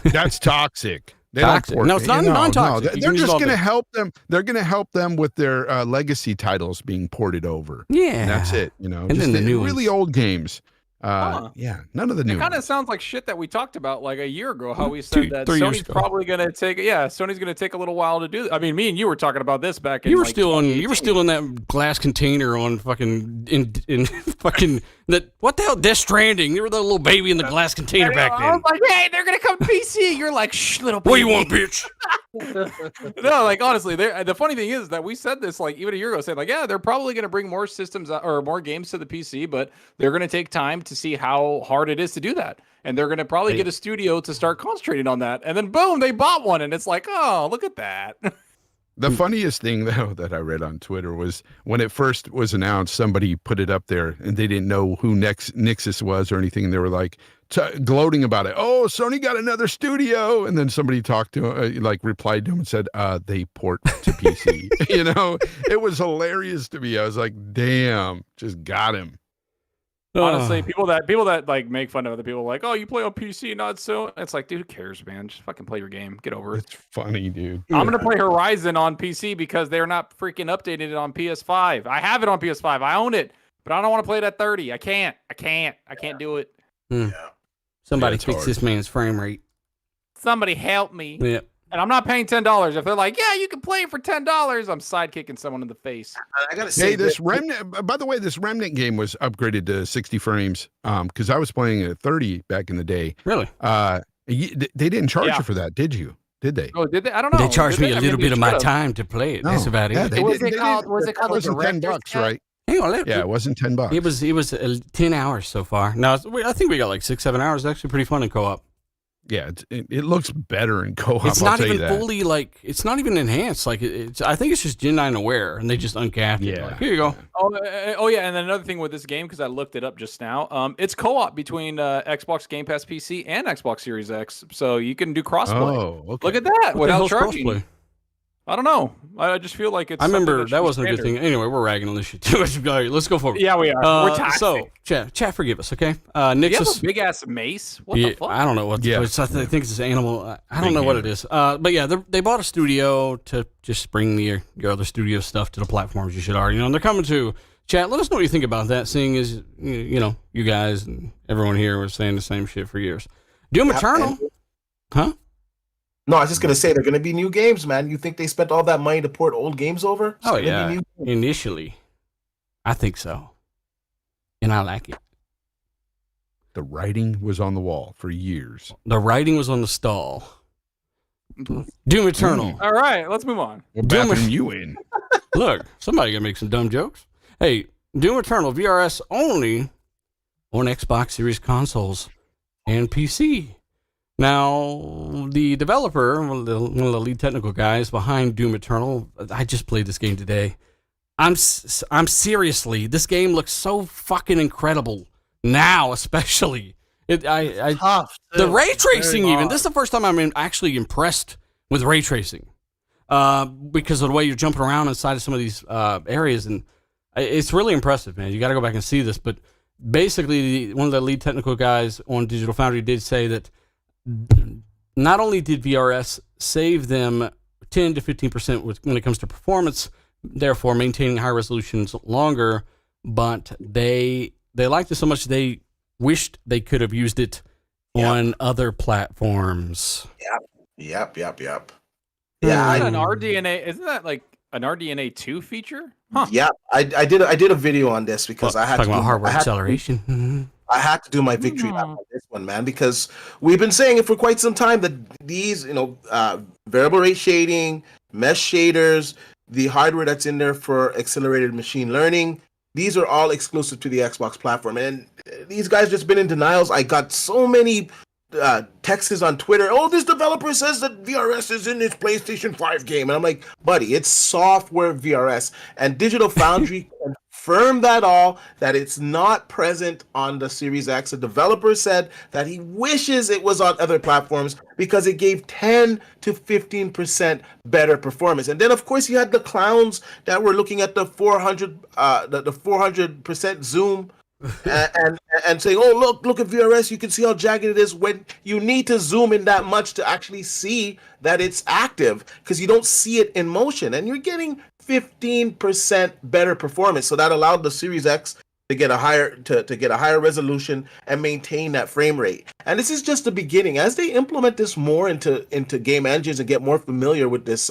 That's toxic. They Toxic. Don't No, it's not non-toxic. No, they're just going to help them. They're going to help them with their legacy titles being ported over. Yeah, and that's it. You know, and then the new really old games. Yeah, none of the new. It kind of sounds like shit that we talked about like a year ago. How we said that Sony's probably going to take. Yeah, Sony's going to take a little while to do. I mean, me and you were talking about this back in. You were still in that glass container on fucking in fucking that. What the hell? Death Stranding. You were the little baby in the glass container back then. I was like, hey, they're going to come to PC. You're like, shh, little baby. What do you want, bitch? No, like honestly, the funny thing is that we said this like even a year ago, saying like, yeah, they're probably going to bring more systems or more games to the PC, but they're going to take time to see how hard it is to do that, and they're going to probably get a studio to start concentrating on that, and then boom, they bought one, and it's like, oh, look at that. The funniest thing, though, that I read on Twitter was when it first was announced, somebody put it up there and they didn't know who Nixus was or anything. And they were like gloating about it. Oh, Sony got another studio. And then somebody talked to him, replied to him and said, they port to PC. You know, it was hilarious to me. I was like, damn, just got him. Honestly, people that like make fun of other people, like, oh, you play on PC, not so. It's like, dude, who cares, man? Just fucking play your game. Get over it. It's funny, dude. I'm gonna play Horizon on PC because they're not freaking updating it on PS5. I have it on PS5. I own it, but I don't want to play it at 30. I can't do it. Yeah. Somebody fix this man's frame rate. Somebody help me. Yeah. And I'm not paying $10. If they're like, yeah, you can play it for $10, I'm sidekicking someone in the face. I gotta say, this Remnant. By the way, this Remnant game was upgraded to 60 frames. Because I was playing at 30 back in the day. Really? They didn't charge you for that, did you? Did they? Oh, did they? I don't know. They charged me a little bit of my time to play it. That's about it. Yeah, was it called? It wasn't $10, right? Hang on, yeah, it wasn't $10. It was 10 hours so far. No, I think we got like 6-7 hours. It's actually pretty fun in co-op. Yeah, it looks better in co-op. It's not even fully like it's not even enhanced. Like it's I think it's just Gen 9 aware, and they just uncapped it. Like, here you go. Oh yeah, and then another thing with this game, because I looked it up just now, it's co-op between Xbox Game Pass PC and Xbox Series X, so you can do crossplay. Oh, okay. Look at that What without charging. Crossplay? I don't know. I just feel like it's. I remember that wasn't a good thing. Anyway, we're ragging on this shit too much. Let's go forward. Yeah, we are. We're toxic. So, chat, forgive us, okay? Nixus, you have a big ass mace. What the fuck? I don't know what. I think it's this animal. I don't know what it is. But yeah, they bought a studio to just bring your other studio stuff to the platforms you should already know. And they're coming to chat. Let us know what you think about that. Seeing as you guys and everyone here was saying the same shit for years. Doom Eternal, huh? No, I was just gonna say they're gonna be new games, man. You think they spent all that money to port old games over? Oh yeah, initially, I think so, and I like it. The writing was on the wall for years. The writing was on the stall. Doom Eternal. All right, let's move on. We're backing you in. Look, somebody gonna make some dumb jokes. Hey, Doom Eternal VRS only on Xbox Series consoles and PC. Now, the developer, one of the lead technical guys behind Doom Eternal, I just played this game today. I'm seriously, this game looks so fucking incredible now, especially. Tough. The ray tracing, even. This is the first time I'm actually impressed with ray tracing because of the way you're jumping around inside of some of these areas, and it's really impressive, man. You got to go back and see this. But basically, one of the lead technical guys on Digital Foundry did say that not only did VRS save them 10 to 15% when it comes to performance, therefore maintaining high resolutions longer, but they liked it so much they wished they could have used it on other platforms. Yep. Yeah, isn't that like an RDNA 2 feature? Huh. Yeah, I did a video on this because I had talking about hardware acceleration. I had to do my victory lap on this one, man, because we've been saying it for quite some time that these, variable rate shading, mesh shaders, the hardware that's in there for accelerated machine learning, these are all exclusive to the Xbox platform. And these guys just been in denials. I got so many texts on Twitter. Oh, this developer says that VRS is in this PlayStation 5 game. And I'm like, buddy, it's software VRS. And Digital Foundry confirmed that it's not present on the Series X. The developer said that he wishes it was on other platforms because it gave 10 to 15% better performance. And then, of course, you had the clowns that were looking at the 400% zoom and saying, "Oh, look at VRS, you can see how jagged it is," when you need to zoom in that much to actually see that it's active, because you don't see it in motion, and you're getting 15% better performance. So that allowed the Series X to get a higher resolution and maintain that frame rate. And this is just the beginning. As they implement this more into game engines and get more familiar with this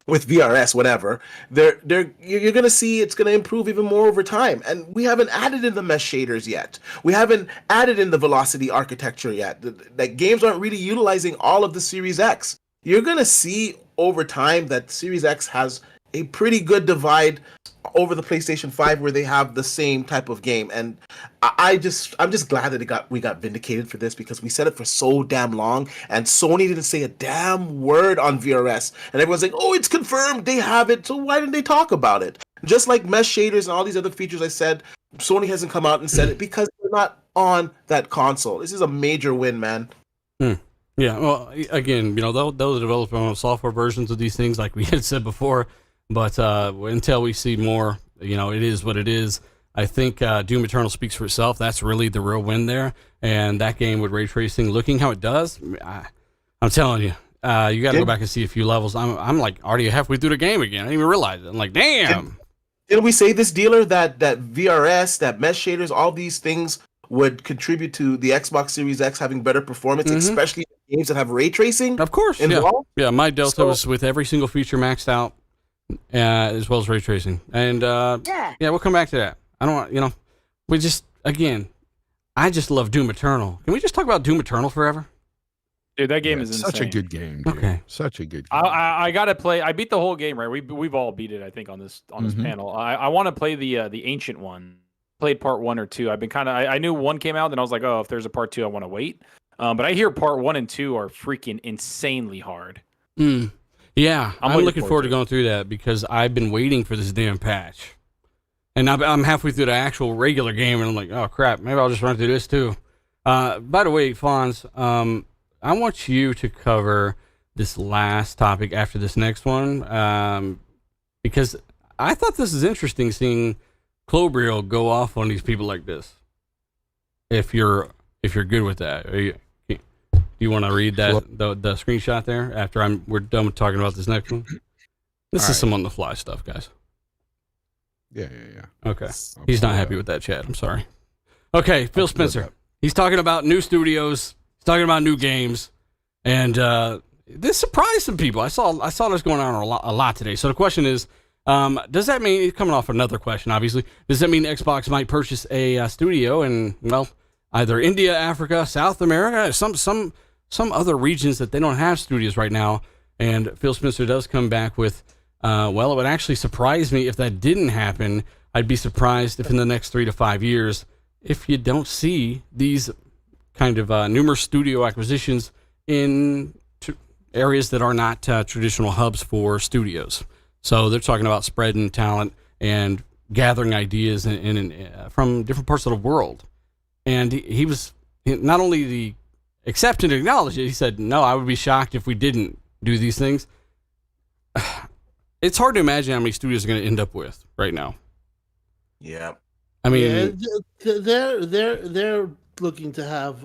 with VRS, whatever, you're gonna see it's gonna improve even more over time. And we haven't added in the mesh shaders yet. We haven't added in the velocity architecture yet. That games aren't really utilizing all of the Series X. You're gonna see over time that Series X has a pretty good divide over the PlayStation 5, where they have the same type of game. And I'm just glad that we got vindicated for this, because we said it for so damn long, and Sony didn't say a damn word on VRS, and everyone's like, "Oh, it's confirmed, they have it, so why didn't they talk about it?" Just like mesh shaders and all these other features I said, Sony hasn't come out and said it because they're not on that console. This is a major win, man. Yeah, well, again, they'll develop on software versions of these things, like we had said before. But until we see more, it is what it is. I think Doom Eternal speaks for itself. That's really the real win there. And that game with ray tracing, looking how it does, I'm telling you, you got to go back and see a few levels. I'm like already halfway through the game again. I didn't even realize it. I'm like, damn. Didn't we say this, dealer, that VRS, that mesh shaders, all these things would contribute to the Xbox Series X having better performance, especially in games that have ray tracing? Of course, involved? Yeah, my Delta was with every single feature maxed out. As well as ray tracing, and we'll come back to that. I don't want, we just, again, I just love Doom Eternal. Can we just talk about Doom Eternal forever? Dude, that game is insane. Such a good game. Dude. Okay, such a good game. I gotta play. I beat the whole game, right? We've all beat it, I think, on this panel. I want to play the ancient one. Played part 1 or 2. I've been I knew 1 came out, and I was like, oh, if there's a part 2, I want to wait. But I hear part 1 and 2 are freaking insanely hard. Yeah, I'm looking forward to going through that, because I've been waiting for this damn patch. And I'm halfway through the actual regular game, and I'm like, oh, crap, maybe I'll just run through this, too. By the way, Fonz, I want you to cover this last topic after this next one, because I thought this is interesting, seeing Clobriel go off on these people like this. If you're good with that. You want to read that the screenshot there after we're done talking about this next one? This is some on the fly stuff, guys. Yeah. Okay. He's not happy with that chat. I'm sorry. Okay, Phil Spencer. He's talking about new studios. He's talking about new games, and this surprised some people. I saw this going on a lot today. So the question is, does that mean, coming off another question, obviously, does that mean Xbox might purchase a studio in, well, either India, Africa, South America, some other regions that they don't have studios right now? And Phil Spencer does come back with, well, it would actually surprise me if that didn't happen. I'd be surprised if in the next 3 to 5 years, if you don't see these kind of numerous studio acquisitions in areas that are not traditional hubs for studios. So they're talking about spreading talent and gathering ideas from different parts of the world. And he was not only the accept and acknowledge it, he said, no, I would be shocked if we didn't do these things. It's hard to imagine how many studios are going to end up with right now. Yeah. I mean, they're looking to have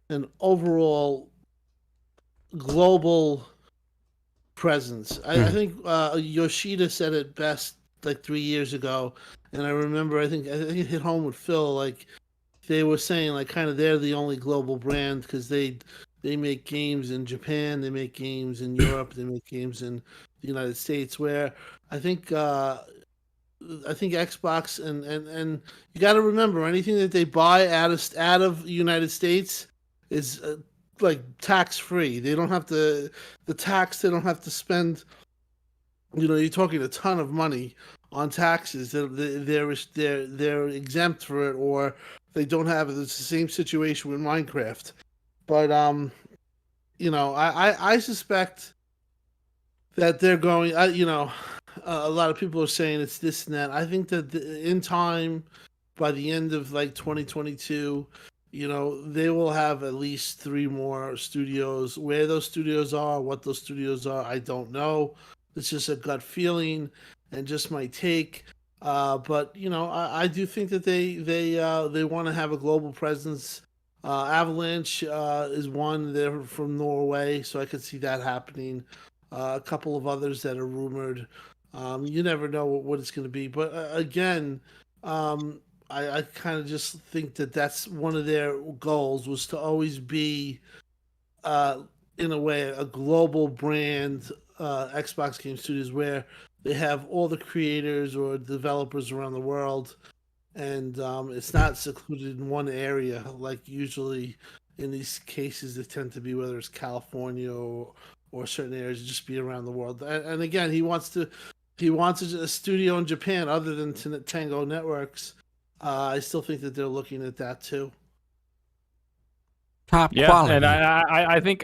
an overall global presence. I think Yoshida said it best like 3 years ago, and I remember I think it hit home with Phil. Like they were saying, like kind of they're the only global brand because they make games in Japan, they make games in Europe, they make games in the United States. Where I think Xbox and you got to remember, anything that they buy out of the United States is like tax free. They don't have to they don't have to spend. You're talking a ton of money on taxes. They're exempt for it, or they don't have it. It's the same situation with Minecraft. But I suspect that they're going. A lot of people are saying it's this and that. I think that in time, by the end of like 2022, they will have at least 3 more studios. Where those studios are, what those studios are, I don't know. It's just a gut feeling and just my take. But you know, I do think that they want to have a global presence. Avalanche is one. They're from Norway, so I could see that happening. A couple of others that are rumored. You never know what it's going to be. But again, I kind of just think that that's one of their goals was to always be, uh, in a way, a global brand. Xbox Game Studios, where they have all the creators or developers around the world, and it's not secluded in one area like usually in these cases they tend to be, whether it's California or certain areas, just be around the world. And again, he wants a studio in Japan other than Tango Networks. I still think that they're looking at that too. Top Yeah, quality. and I think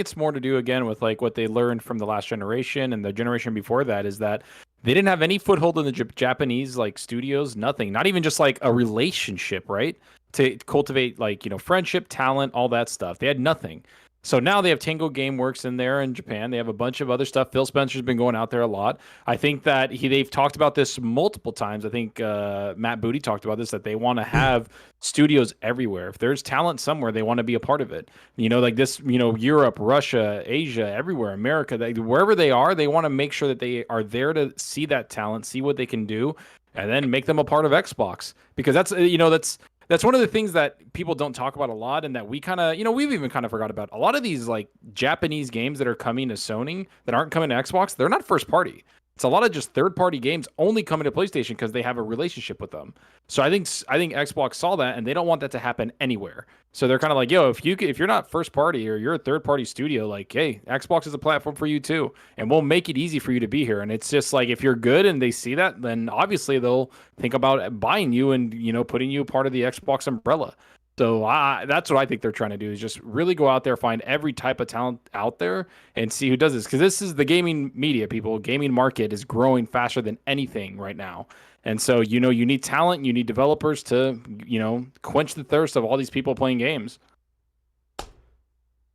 it's more to do again with like what they learned from the last generation and the generation before that, is that they didn't have any foothold in the Japanese like studios, nothing, not even just like a relationship, right? To cultivate like, you know, friendship, talent, all that stuff. They had nothing. So now they have Tango Gameworks in there in Japan. They have a bunch of other stuff. Phil Spencer's been going out there a lot. I think that they've talked about this multiple times. I think Matt Booty talked about this, that they want to have studios everywhere. If there's talent somewhere, they want to be a part of it. You know, like this, you know, Europe, Russia, Asia, everywhere, America, wherever they are, they want to make sure that they are there to see that talent, see what they can do, and then make them a part of Xbox. Because that's, you know, that's one of the things that people don't talk about a lot, and that we kind of, you know, we've even kind of forgot about. A lot of these like Japanese games that are coming to Sony that aren't coming to Xbox, they're not first party. It's a lot of just third party games only coming to PlayStation because they have a relationship with them. So I think Xbox saw that, and they don't want that to happen anywhere. So they're kind of like, yo, if you're not first party or you're a third party studio, like, hey, Xbox is a platform for you too, and we'll make it easy for you to be here. And it's just like, if you're good and they see that, then obviously they'll think about buying you and, you know, putting you part of the Xbox umbrella. So that's what I think they're trying to do, is just really go out there, find every type of talent out there, and see who does this. Because this is the gaming media, people. Gaming market is growing faster than anything right now. And so, you know, you need talent, you need developers to, you know, quench the thirst of all these people playing games.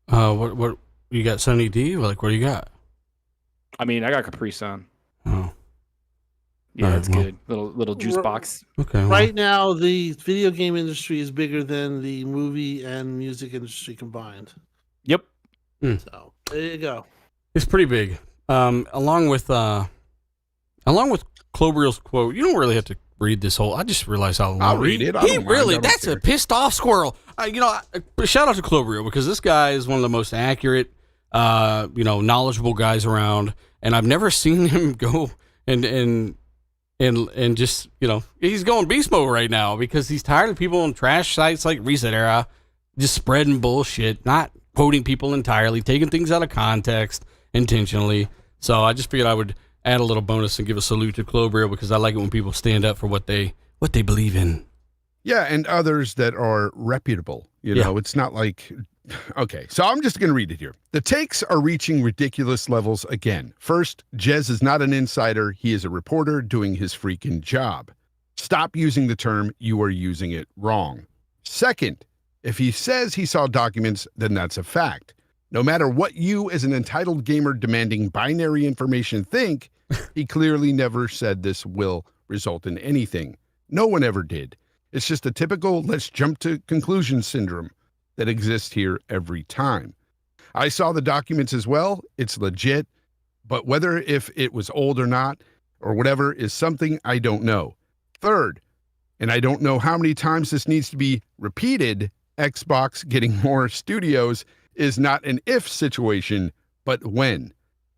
What you got? Sunny D? Like, what do you got? I mean, I got Capri Sun. Oh, yeah, right, it's well, good. Little juice box. okay. Well, Right now, the video game industry is bigger than the movie and music industry combined. Yep. So there you go. it's pretty big. Along with Clobriel's quote, you don't really have to read this whole. I just realized how long. I'll read it. I He don't mind. really, I don't that's care. a pissed off squirrel. You know, shout out to Clobriel, because this guy is one of the most accurate, you know, knowledgeable guys around, and I've never seen him go and just, you know, he's going beast mode right now because he's tired of people on trash sites like Reset Era just spreading bullshit, not quoting people entirely, taking things out of context intentionally. So I just figured I would add a little bonus and give a salute to Clobriel, because I like it when people stand up for what they believe in. Yeah, and others that are reputable. You know, it's not like, okay, so I'm just going to read it here. The takes are reaching ridiculous levels again. First, Jez is not an insider. He is a reporter doing his freaking job. Stop using the term. You are using it wrong. Second, if he says he saw documents, then that's a fact. No matter what you as an entitled gamer demanding binary information think, he clearly never said this will result in anything. No one ever did. It's just a typical let's jump to conclusion syndrome that exists here every time. I saw the documents as well. It's legit. But whether if it was old or not or whatever is something I don't know. Third, and I don't know how many times this needs to be repeated, Xbox getting more studios is not an if situation, but when.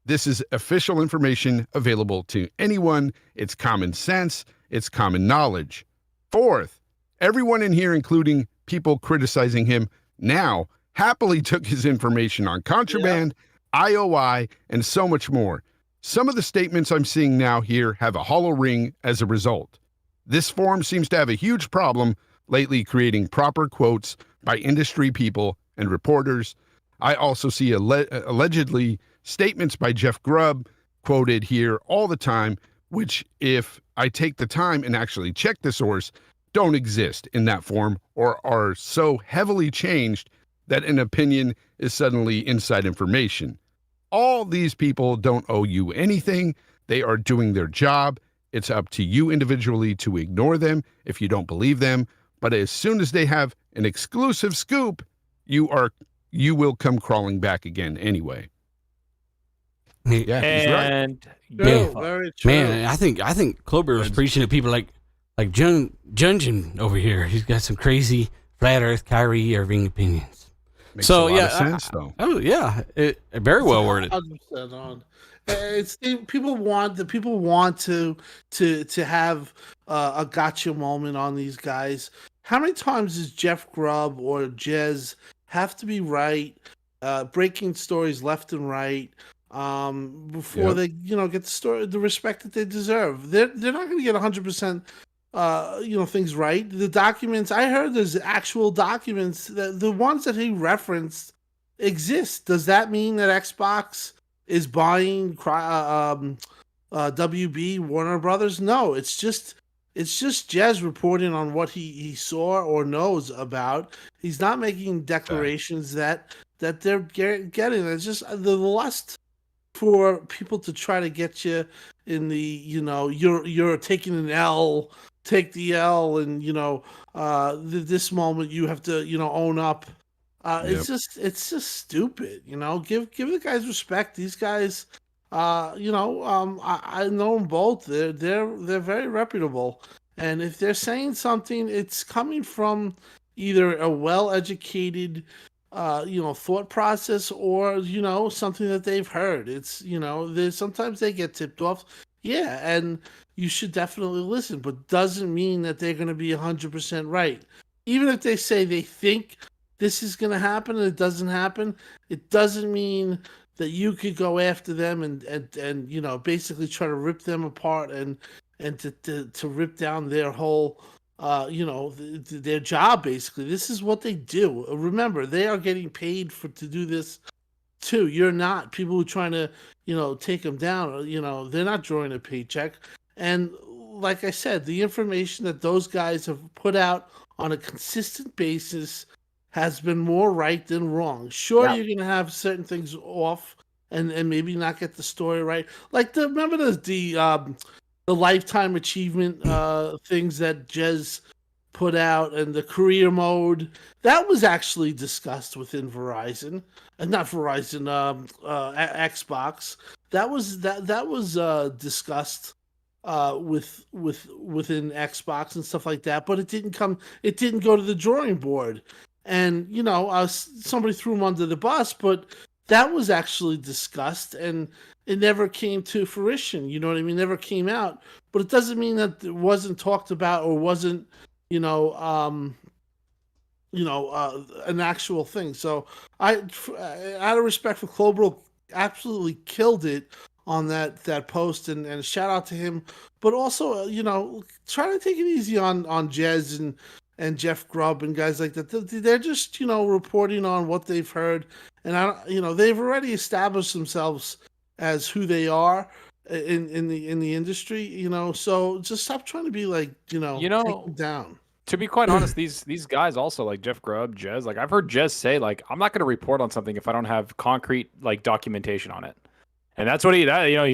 This is official information available to anyone. It's common sense. It's common knowledge. Fourth, everyone in here, including people criticizing him now, happily took his information on contraband, IOI, and so much more. Some of the statements I'm seeing now here have a hollow ring as a result. This forum seems to have a huge problem lately creating proper quotes by industry people and reporters. I also see allegedly statements by Jeff Grubb quoted here all the time, which, if I take the time and actually check the source, don't exist in that form or are so heavily changed that an opinion is suddenly inside information. All these people don't owe you anything. They are doing their job. It's up to you individually to ignore them if you don't believe them. But as soon as they have an exclusive scoop, you will come crawling back again anyway. Yeah, he's right. And True, very true. Man, I think Klober was preaching to people like Junjin over here. He's got some crazy flat Earth Kyrie Irving opinions. Makes a lot of sense, though. Oh yeah, very well worded. 100% on. It's people want to have a gotcha moment on these guys. How many times does Jeff Grubb or Jez have to be right, breaking stories left and right, before they get the respect that they deserve? They're not going to get 100%. Things right. The documents I heard, there's actual documents that the ones that he referenced exist. Does that mean that Xbox is buying WB Warner Brothers? No, it's just Jez reporting on what he saw or knows about. He's not making declarations that they're getting. It's just the lust for people to try to get you in the you're taking an L. Take the L, and this moment you have to own up. It's just stupid. Give the guys respect. These guys, I know them both. They're very reputable, and if they're saying something, it's coming from either a well-educated thought process or something that they've heard. It's sometimes they get tipped off. Yeah, and you should definitely listen, but doesn't mean that they're going to be 100% right. Even if they say they think this is going to happen and it doesn't happen, it doesn't mean that you could go after them and basically try to rip them apart and to rip down their whole their job. Basically, this is what they do. Remember, they are getting paid to do this too. You're not. People who are trying to take them down, they're not drawing a paycheck. And like I said, the information that those guys have put out on a consistent basis has been more right than wrong. Sure, you're going to have certain things off and maybe not get the story right. Like remember the lifetime achievement things that Jez put out and the career mode that was actually discussed within Verizon, and not Verizon, Xbox. That was discussed within Xbox and stuff like that, but it didn't go to the drawing board, and somebody threw him under the bus, but that was actually discussed and it never came to fruition. You know what I mean? Never came out, but it doesn't mean that it wasn't talked about or wasn't an actual thing. So out of respect for Klobuchar, absolutely killed it on that post, and shout out to him. But also, try to take it easy on Jez and Jeff Grubb and guys like that. They're just reporting on what they've heard, and they've already established themselves as who they are in the industry. So just stop trying to be like take them down. To be quite honest, these guys also, like Jeff Grubb, Jez, like I've heard Jez say, like, I'm not going to report on something if I don't have concrete like documentation on it. And that's what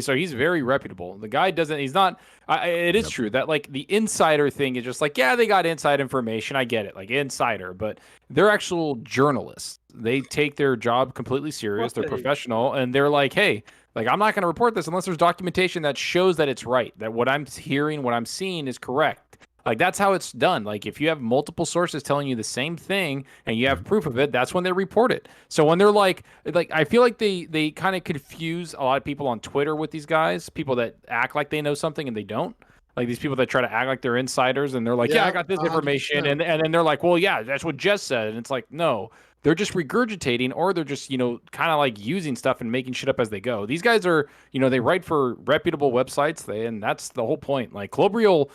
so he's very reputable. The guy he's not, it is true that like the insider thing is just like, yeah, they got inside information. I get it, like insider, but they're actual journalists. They take their job completely serious. They're professional, and they're like, hey, like, I'm not going to report this unless there's documentation that shows that it's right, that what I'm hearing, what I'm seeing is correct. Like, that's how it's done. Like, if you have multiple sources telling you the same thing and you have proof of it, that's when they report it. So when they're like I feel like they kind of confuse a lot of people on Twitter with these guys, people that act like they know something and they don't. Like these people that try to act like they're insiders and they're like, yeah I got this information. And then they're like, well, yeah, that's what Jess said. And it's like, no, they're just regurgitating, or they're just, kind of like using stuff and making shit up as they go. These guys are, they write for reputable websites, and that's the whole point. Like Klobuchar,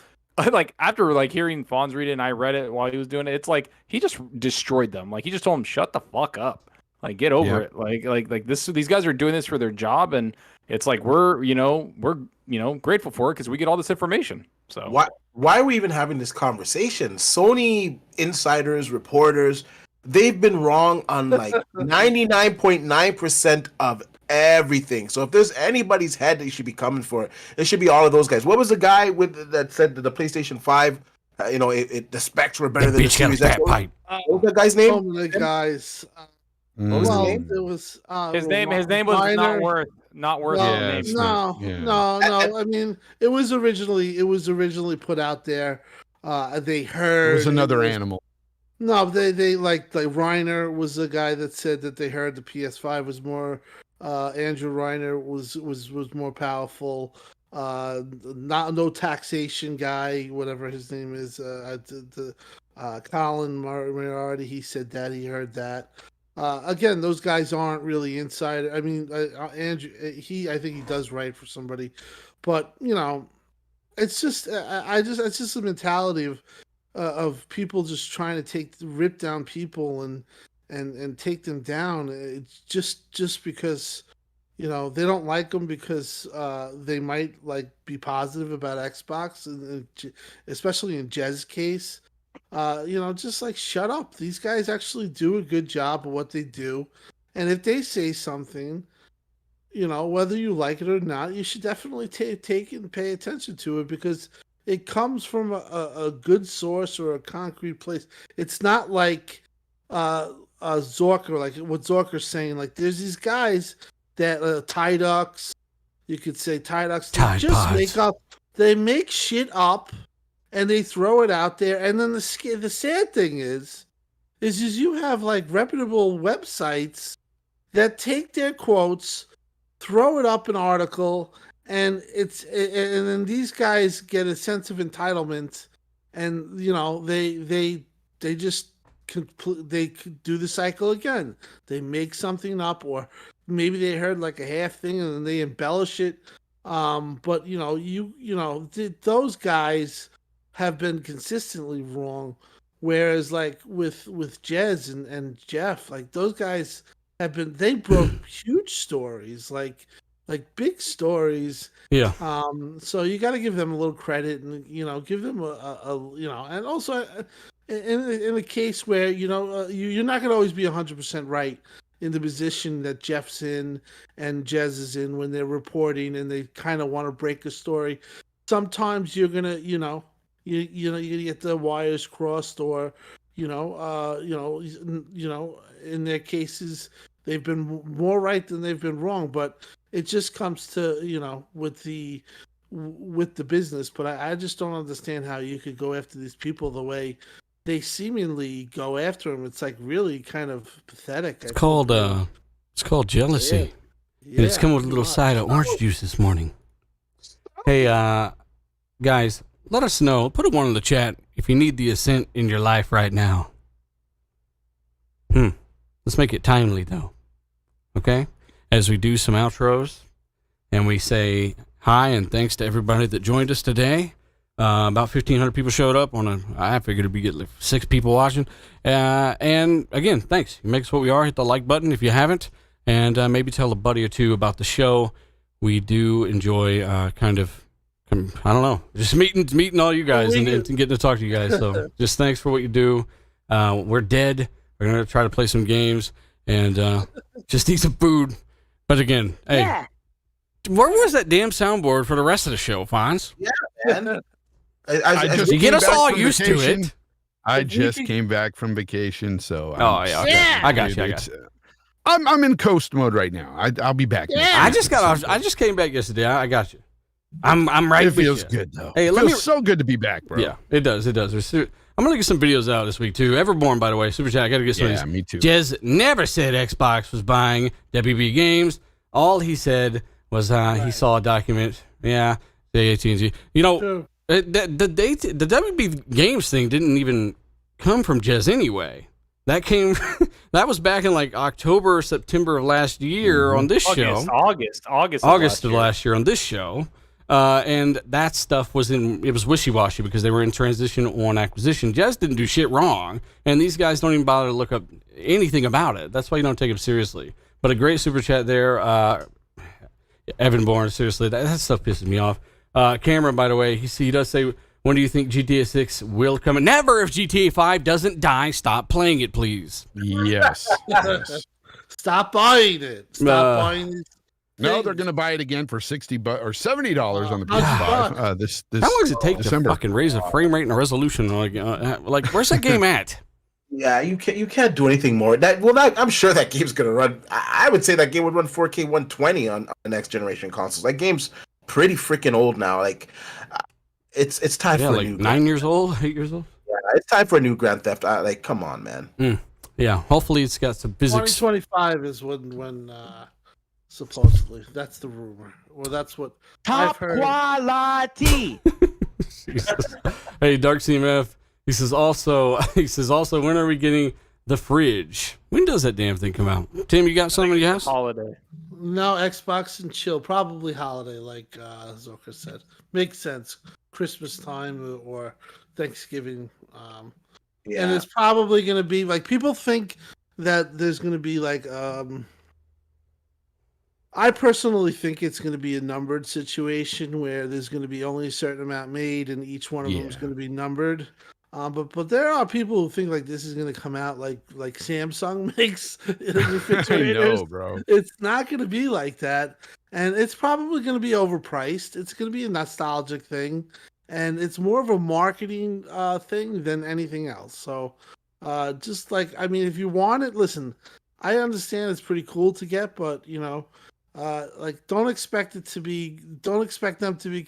like after like hearing Fonz read it and I read it while he was doing it, it's like he just destroyed them. Like he just told them, shut the fuck up. Like get over it. Like this, these guys are doing this for their job, and it's like we're grateful for it because we get all this information. So why are we even having this conversation? Sony insiders, reporters, they've been wrong on like 99.9% of everything. So if there's anybody's head that you should be coming for, it should be all of those guys. What was the guy that said that the PlayStation 5, the specs were better than the bitch got a Series X? fat pipe. What was that guy's name? So many guys. What was his Well, name? it was His name was Reiner. not worth Well, the name. it's no, not- yeah. no. I mean, it was originally put out there. They heard It was another was- animal. No, they like Reiner was the guy that said that they heard the PS5 was more. Andrew Reiner was more powerful. No taxation guy, whatever his name is. Colin Moriarty, he said that he heard that. Again, those guys aren't really inside. I mean, Andrew, I think he does right for somebody, but it's just, it's just a mentality of people just trying to rip down people and take them down. It's just because they don't like them because they might be positive about Xbox, and especially in Jez's case. Just shut up. These guys actually do a good job of what they do. And if they say something, whether you like it or not, you should definitely take it and pay attention to it because it comes from a good source or a concrete place. It's not like Zorker, like what Zorker's saying. Like there's these guys that Tiducks, you could say Tiducks, they make shit up. And they throw it out there, and then the sad thing is you have reputable websites that take their quotes, throw it up an article, and then these guys get a sense of entitlement, and they just they do the cycle again. They make something up, or maybe they heard a half thing and then they embellish it. But those guys have been consistently wrong, whereas with Jez and Jeff, those guys they broke huge stories, like big stories. Yeah. So you got to give them a little credit, and give them and also in a case where you're not going to always be 100% right in the position that Jeff's in and Jez is in when they're reporting and they kind of want to break a story. Sometimes you're gonna you get the wires crossed, or in their cases they've been more right than they've been wrong. But it just comes to with the business. But I just don't understand how you could go after these people the way they seemingly go after them. It's really kind of pathetic. It's called jealousy. Yeah, and it's come with a little side of orange juice this morning. Hey, guys. Let us know. Put a 1 in the chat if you need the ascent in your life right now. Let's make it timely, though. Okay? As we do some outros, and we say hi and thanks to everybody that joined us today. About 1,500 people showed up I figured it'd be 6 people watching. And again, thanks. You make us what we are. Hit the like button if you haven't. And maybe tell a buddy or two about the show. We do enjoy I don't know, just meeting all you guys and getting to talk to you guys. So just thanks for what you do. We're dead. We're going to try to play some games and just eat some food. But again, hey, where was that damn soundboard for the rest of the show, Fonz? Yeah, man. You get us all used to it. I just came back from vacation, so I got you. I'm in coast mode right now. I'll be back. I just came back yesterday. I got you. I'm right. It feels good though. Hey, it feels so good to be back, bro. Yeah, it does. I'm gonna get some videos out this week too. Everborn, by the way, super chat. I gotta get some. Yeah, me too. Jez never said Xbox was buying WB Games. All he said was he saw a document. Yeah, the AT&T. The WB Games thing didn't even come from Jez anyway. That came. That was back in October or September of last year on this show. August of last year on this show. And that stuff was wishy-washy because they were in transition on acquisition. Jez didn't do shit wrong, and these guys don't even bother to look up anything about it. That's why you don't take them seriously. But a great super chat there. Evan Bourne, seriously, that stuff pisses me off. Cameron, by the way, he does say, when do you think GTA 6 will come? Never. If GTA 5 doesn't die, stop playing it, please. Yes. Stop buying it. Stop buying No, they're going to buy it again for $60 or $70 on the PS5. This How long does it take December. to fucking raise a frame rate and a resolution? Like where's that game at? Yeah, you can't do anything more. I'm sure that game's gonna run. I would say that game would run 4K 120 on the next generation consoles. That game's pretty freaking old now. Like, it's time for a new 9 years old, 8 years old. Yeah, it's time for a new Grand Theft. Like, come on, man. Yeah, hopefully it's got some physics. 2025 is when supposedly that's the rumor, or that's what I've heard. Quality. Jesus. Hey, Dark CMF. He says also, when are we getting the fridge? When does that damn thing come out? Tim, you got something? Yes. Holiday. No, Xbox and chill. Probably holiday, like Zoka said. Makes sense. Christmas time or Thanksgiving. Yeah. And it's probably going to be like, people think that there's going to be like, I personally think it's going to be a numbered situation where there's going to be only a certain amount made and each one of them is going to be numbered. But there are people who think like this is going to come out like Samsung makes in the refrigerators. I know, bro. It's not going to be like that, and it's probably going to be overpriced. It's going to be a nostalgic thing, and it's more of a marketing thing than anything else. So, just like, I mean, if you want it, listen. I understand it's pretty cool to get, but like don't expect them to be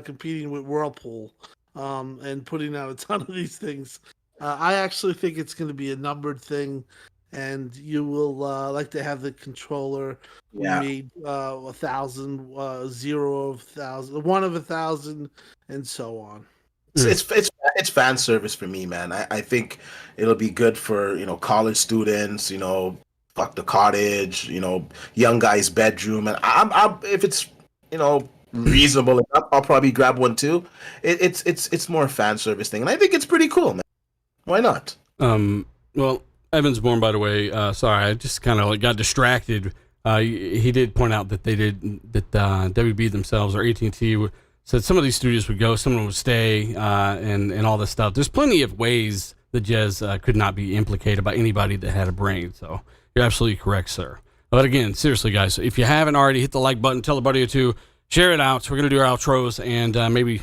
competing with Whirlpool. And putting out a ton of these things. I actually think it's going to be a numbered thing, and you will like to have the controller made 1,000, 0 of 1,000, 1 of 1,000, and so on. It's fan service for me, man. I think it'll be good for college students. Fuck the cottage. Young guy's bedroom, and I'm if it's reasonable enough, I'll probably grab one too. It's more a fan service thing, and I think it's pretty cool, man. Why not? Well, Evan's Born, by the way. Sorry, I just kind of got distracted. He did point out that WB themselves or AT&T said some of these studios would go, some of them would stay, and all this stuff. There's plenty of ways the Jez could not be implicated by anybody that had a brain. So you're absolutely correct, sir. But again, seriously, guys, if you haven't already, hit the like button, tell a buddy or two. Share it out. So we're going to do our outros and maybe,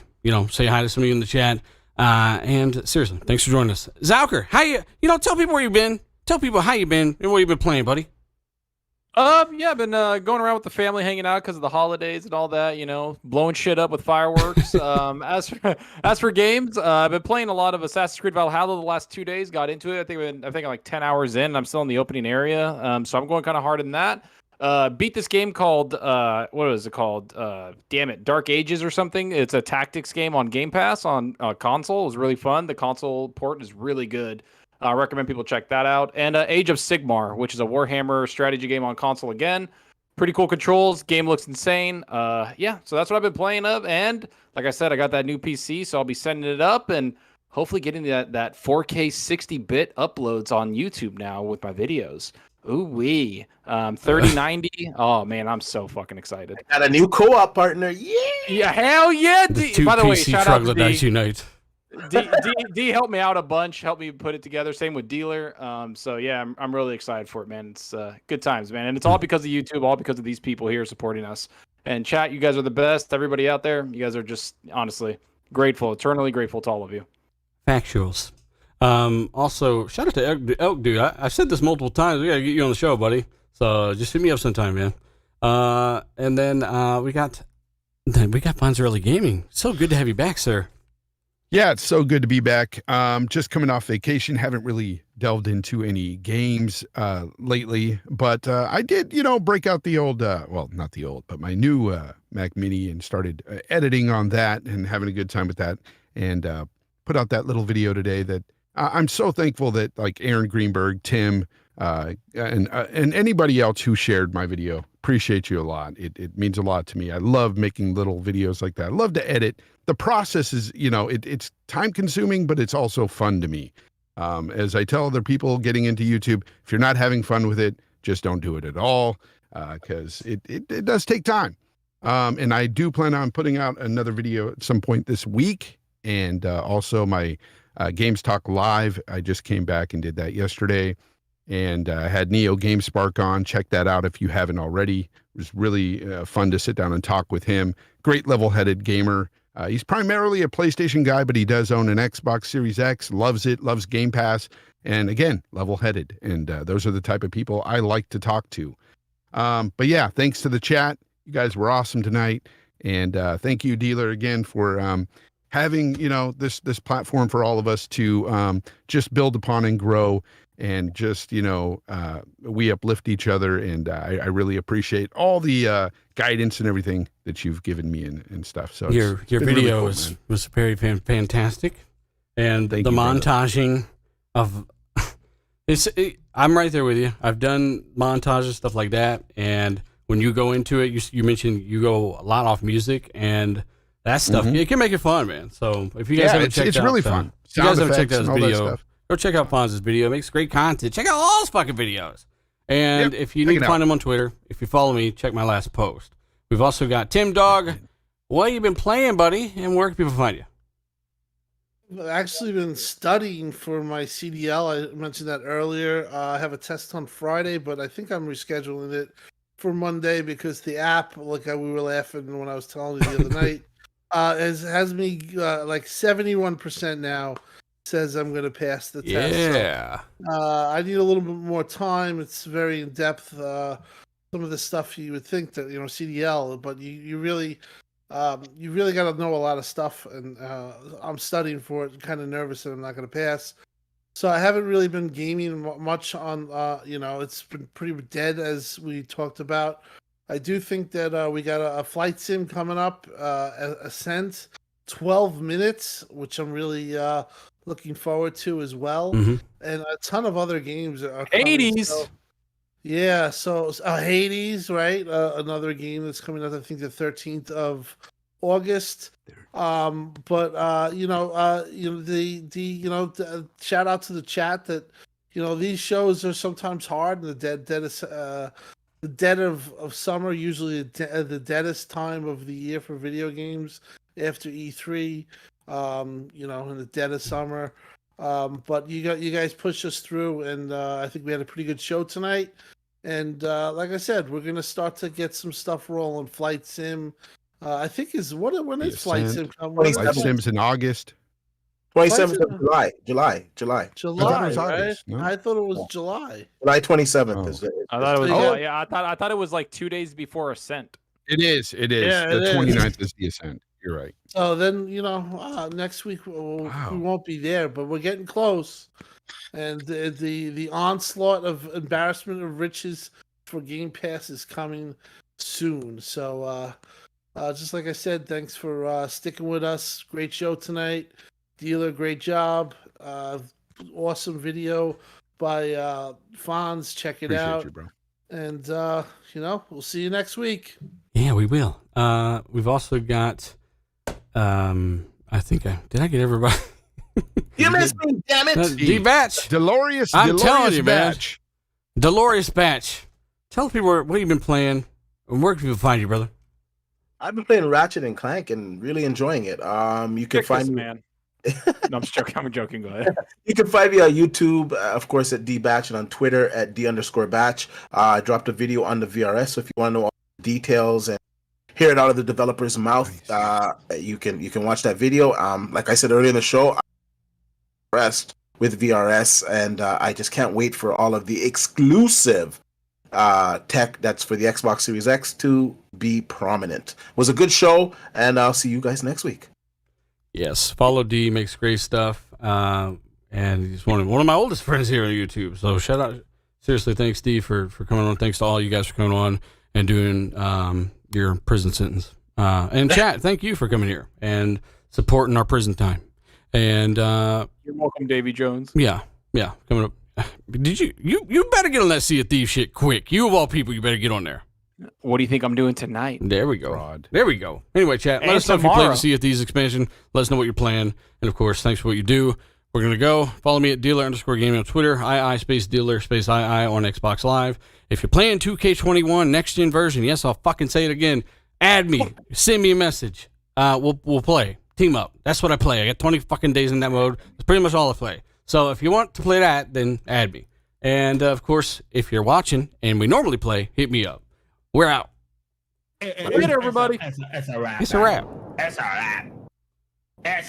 say hi to some of you in the chat. And seriously, thanks for joining us. Zauker, how tell people where you've been. Tell people how you've been and what you've been playing, buddy. Yeah, I've been going around with the family, hanging out because of the holidays and all that, blowing shit up with fireworks. As for games, I've been playing a lot of Assassin's Creed Valhalla the last 2 days. Got into it. I think I'm like 10 hours in. I'm still in the opening area. So I'm going kind of hard in that. Beat this game called what is it called? Damn it, Dark Ages or something. It's a tactics game on Game Pass on console. It was really fun. The console port is really good. I recommend people check that out. And Age of Sigmar, which is a Warhammer strategy game on console again. Pretty cool controls. Game looks insane. Yeah, so that's what I've been playing of. And like I said, I got that new PC, so I'll be setting it up and hopefully getting that 4K 60-bit uploads on YouTube now with my videos. Ooh-wee. 3090. Oh, man, I'm so fucking excited. I got a new co-op partner. Yeah. Yeah, hell yeah. By the way, shout out to D. Unite. D helped me out a bunch, helped me put it together. Same with Dealer. So, yeah, I'm really excited for it, man. It's good times, man. And it's all because of YouTube, all because of these people here supporting us. And chat, you guys are the best. Everybody out there, you guys are just, honestly, grateful, eternally grateful to all of you. Factuals. Also, shout out to Elk Dude. I've said this multiple times. We gotta get you on the show, buddy. So just hit me up sometime, man. And then we got Bonds Early Gaming. So good to have you back, sir. Yeah, it's so good to be back. Just coming off vacation. Haven't really delved into any games lately, but I did, break out the old, well, not the old, but my new Mac Mini and started editing on that and having a good time with that. And put out that little video today that I'm so thankful that like Aaron Greenberg, Tim, and anybody else who shared my video. Appreciate you a lot. It means a lot to me. I love making little videos like that. I love to edit. The process is, it's time consuming, but it's also fun to me. As I tell other people getting into YouTube, if you're not having fun with it, just don't do it at all, because it does take time. And I do plan on putting out another video at some point this week. And also my Games Talk Live, I just came back and did that yesterday. and had Neo GameSpark on. Check that out if you haven't already. It was really fun to sit down and talk with him. Great level-headed gamer. He's primarily a PlayStation guy, but he does own an Xbox Series X, loves it, loves Game Pass, and again, level-headed. And those are the type of people I like to talk to. But yeah, thanks to the chat. You guys were awesome tonight. And thank you, Dealer, again, for having, this platform for all of us to just build upon and grow, and just, we uplift each other. And I really appreciate all the guidance and everything that you've given me and stuff. So your been video really cool, was very fantastic. And Thank the you, brother. montaging of I'm right there with you. I've done montages, stuff like that. And when you go into it, you mentioned you go a lot off music and that stuff. It can make it fun, man. So if you guys haven't checked it's out, really fun. If you guys Sound haven't checked effects out his and all that video, stuff. go check out Fonz's video. It makes great content. Check out all his fucking videos. And Yep, if you check need it to out. find him on Twitter, if you follow me, check my last post. We've also got Tim Dog. What you been playing, buddy? And where can people find you? I've actually been studying for my CDL. I mentioned that earlier. I have a test on Friday, but I think I'm rescheduling it for Monday because the app, like we were laughing when I was telling you the other night, has me like 71% now. Says I'm going to pass the test. Yeah. So, I need a little bit more time. It's very in depth. Some of the stuff you would think that CDL, but you really got to know a lot of stuff. And I'm studying for it. I'm kind of nervous that I'm not going to pass. So I haven't really been gaming much on. It's been pretty dead as we talked about. I do think that we got a flight sim coming up, Ascent, 12 minutes, which I'm really looking forward to as well, and a ton of other games are coming. Hades. So Hades, right? Another game that's coming out. I think the 13th of August. But shout out to the chat that these shows are sometimes hard. And the dead of summer, usually the deadest time of the year for video games after E3. In the dead of summer. But you guys pushed us through, and I think we had a pretty good show tonight. And like I said, we're gonna start to get some stuff rolling. Flight Sim, I think when is Flight Sim coming? Flight Sim's in August. 27th of July. July, was right? August, no? I thought it was July. July 27th is I thought it was. Oh. Yeah, I thought it was like 2 days before Ascent. It is. Yeah, the it 29th is the Ascent. You're right. So then, next week we won't be there, but we're getting close. And the onslaught of embarrassment of riches for Game Pass is coming soon. So just like I said, thanks for sticking with us. Great show tonight. Dealer, great job. Awesome video by Fonz. Check it Appreciate out. you, bro. And we'll see you next week. Yeah, we will. We've also got I think did I get everybody? You missed me, damn it! D-Batch. Delorious. I'm telling you, man. Batch. Dolores Batch. Tell people what you've been playing and where can people find you, brother? I've been playing Ratchet and Clank and really enjoying it. You can find me, man. No, I'm just joking. I'm joking. Go ahead. You can find me on YouTube, of course, at dbatch, and on Twitter at d_batch. I dropped a video on the VRS, so if you want to know all the details and hear it out of the developer's mouth, you can watch that video. Like I said earlier in the show, I'm impressed with VRS, and I just can't wait for all of the exclusive tech that's for the Xbox Series X to be prominent. It was a good show, and I'll see you guys next week. Yes, follow D, makes great stuff, and he's one of my oldest friends here on YouTube. So shout out, seriously, thanks D for coming on. Thanks to all you guys for coming on and doing your prison sentence. And chat, thank you for coming here and supporting our prison time. And You're welcome, Davy Jones. yeah, coming up. Did you better get on that Sea of Thieves shit quick? You of all people, you better get on there. What do you think I'm doing tonight? There we go. Fraud. There we go. Anyway, chat, let And us know if you play tomorrow. the Sea of Thieves expansion. Let us know what you're playing. And, of course, thanks for what you do. We're going to go. Follow me at dealer_gaming on Twitter, ii_dealer _ ii on Xbox Live. If you're playing 2K21 next-gen version, yes, I'll fucking say it again, add me. Send me a message. We'll play. Team up. That's what I play. I got 20 fucking days in that mode. That's pretty much all I play. So if you want to play that, then add me. And of course, if you're watching and we normally play, hit me up. We're out. Later, everybody. It's a wrap. It's a wrap. It's a wrap. It's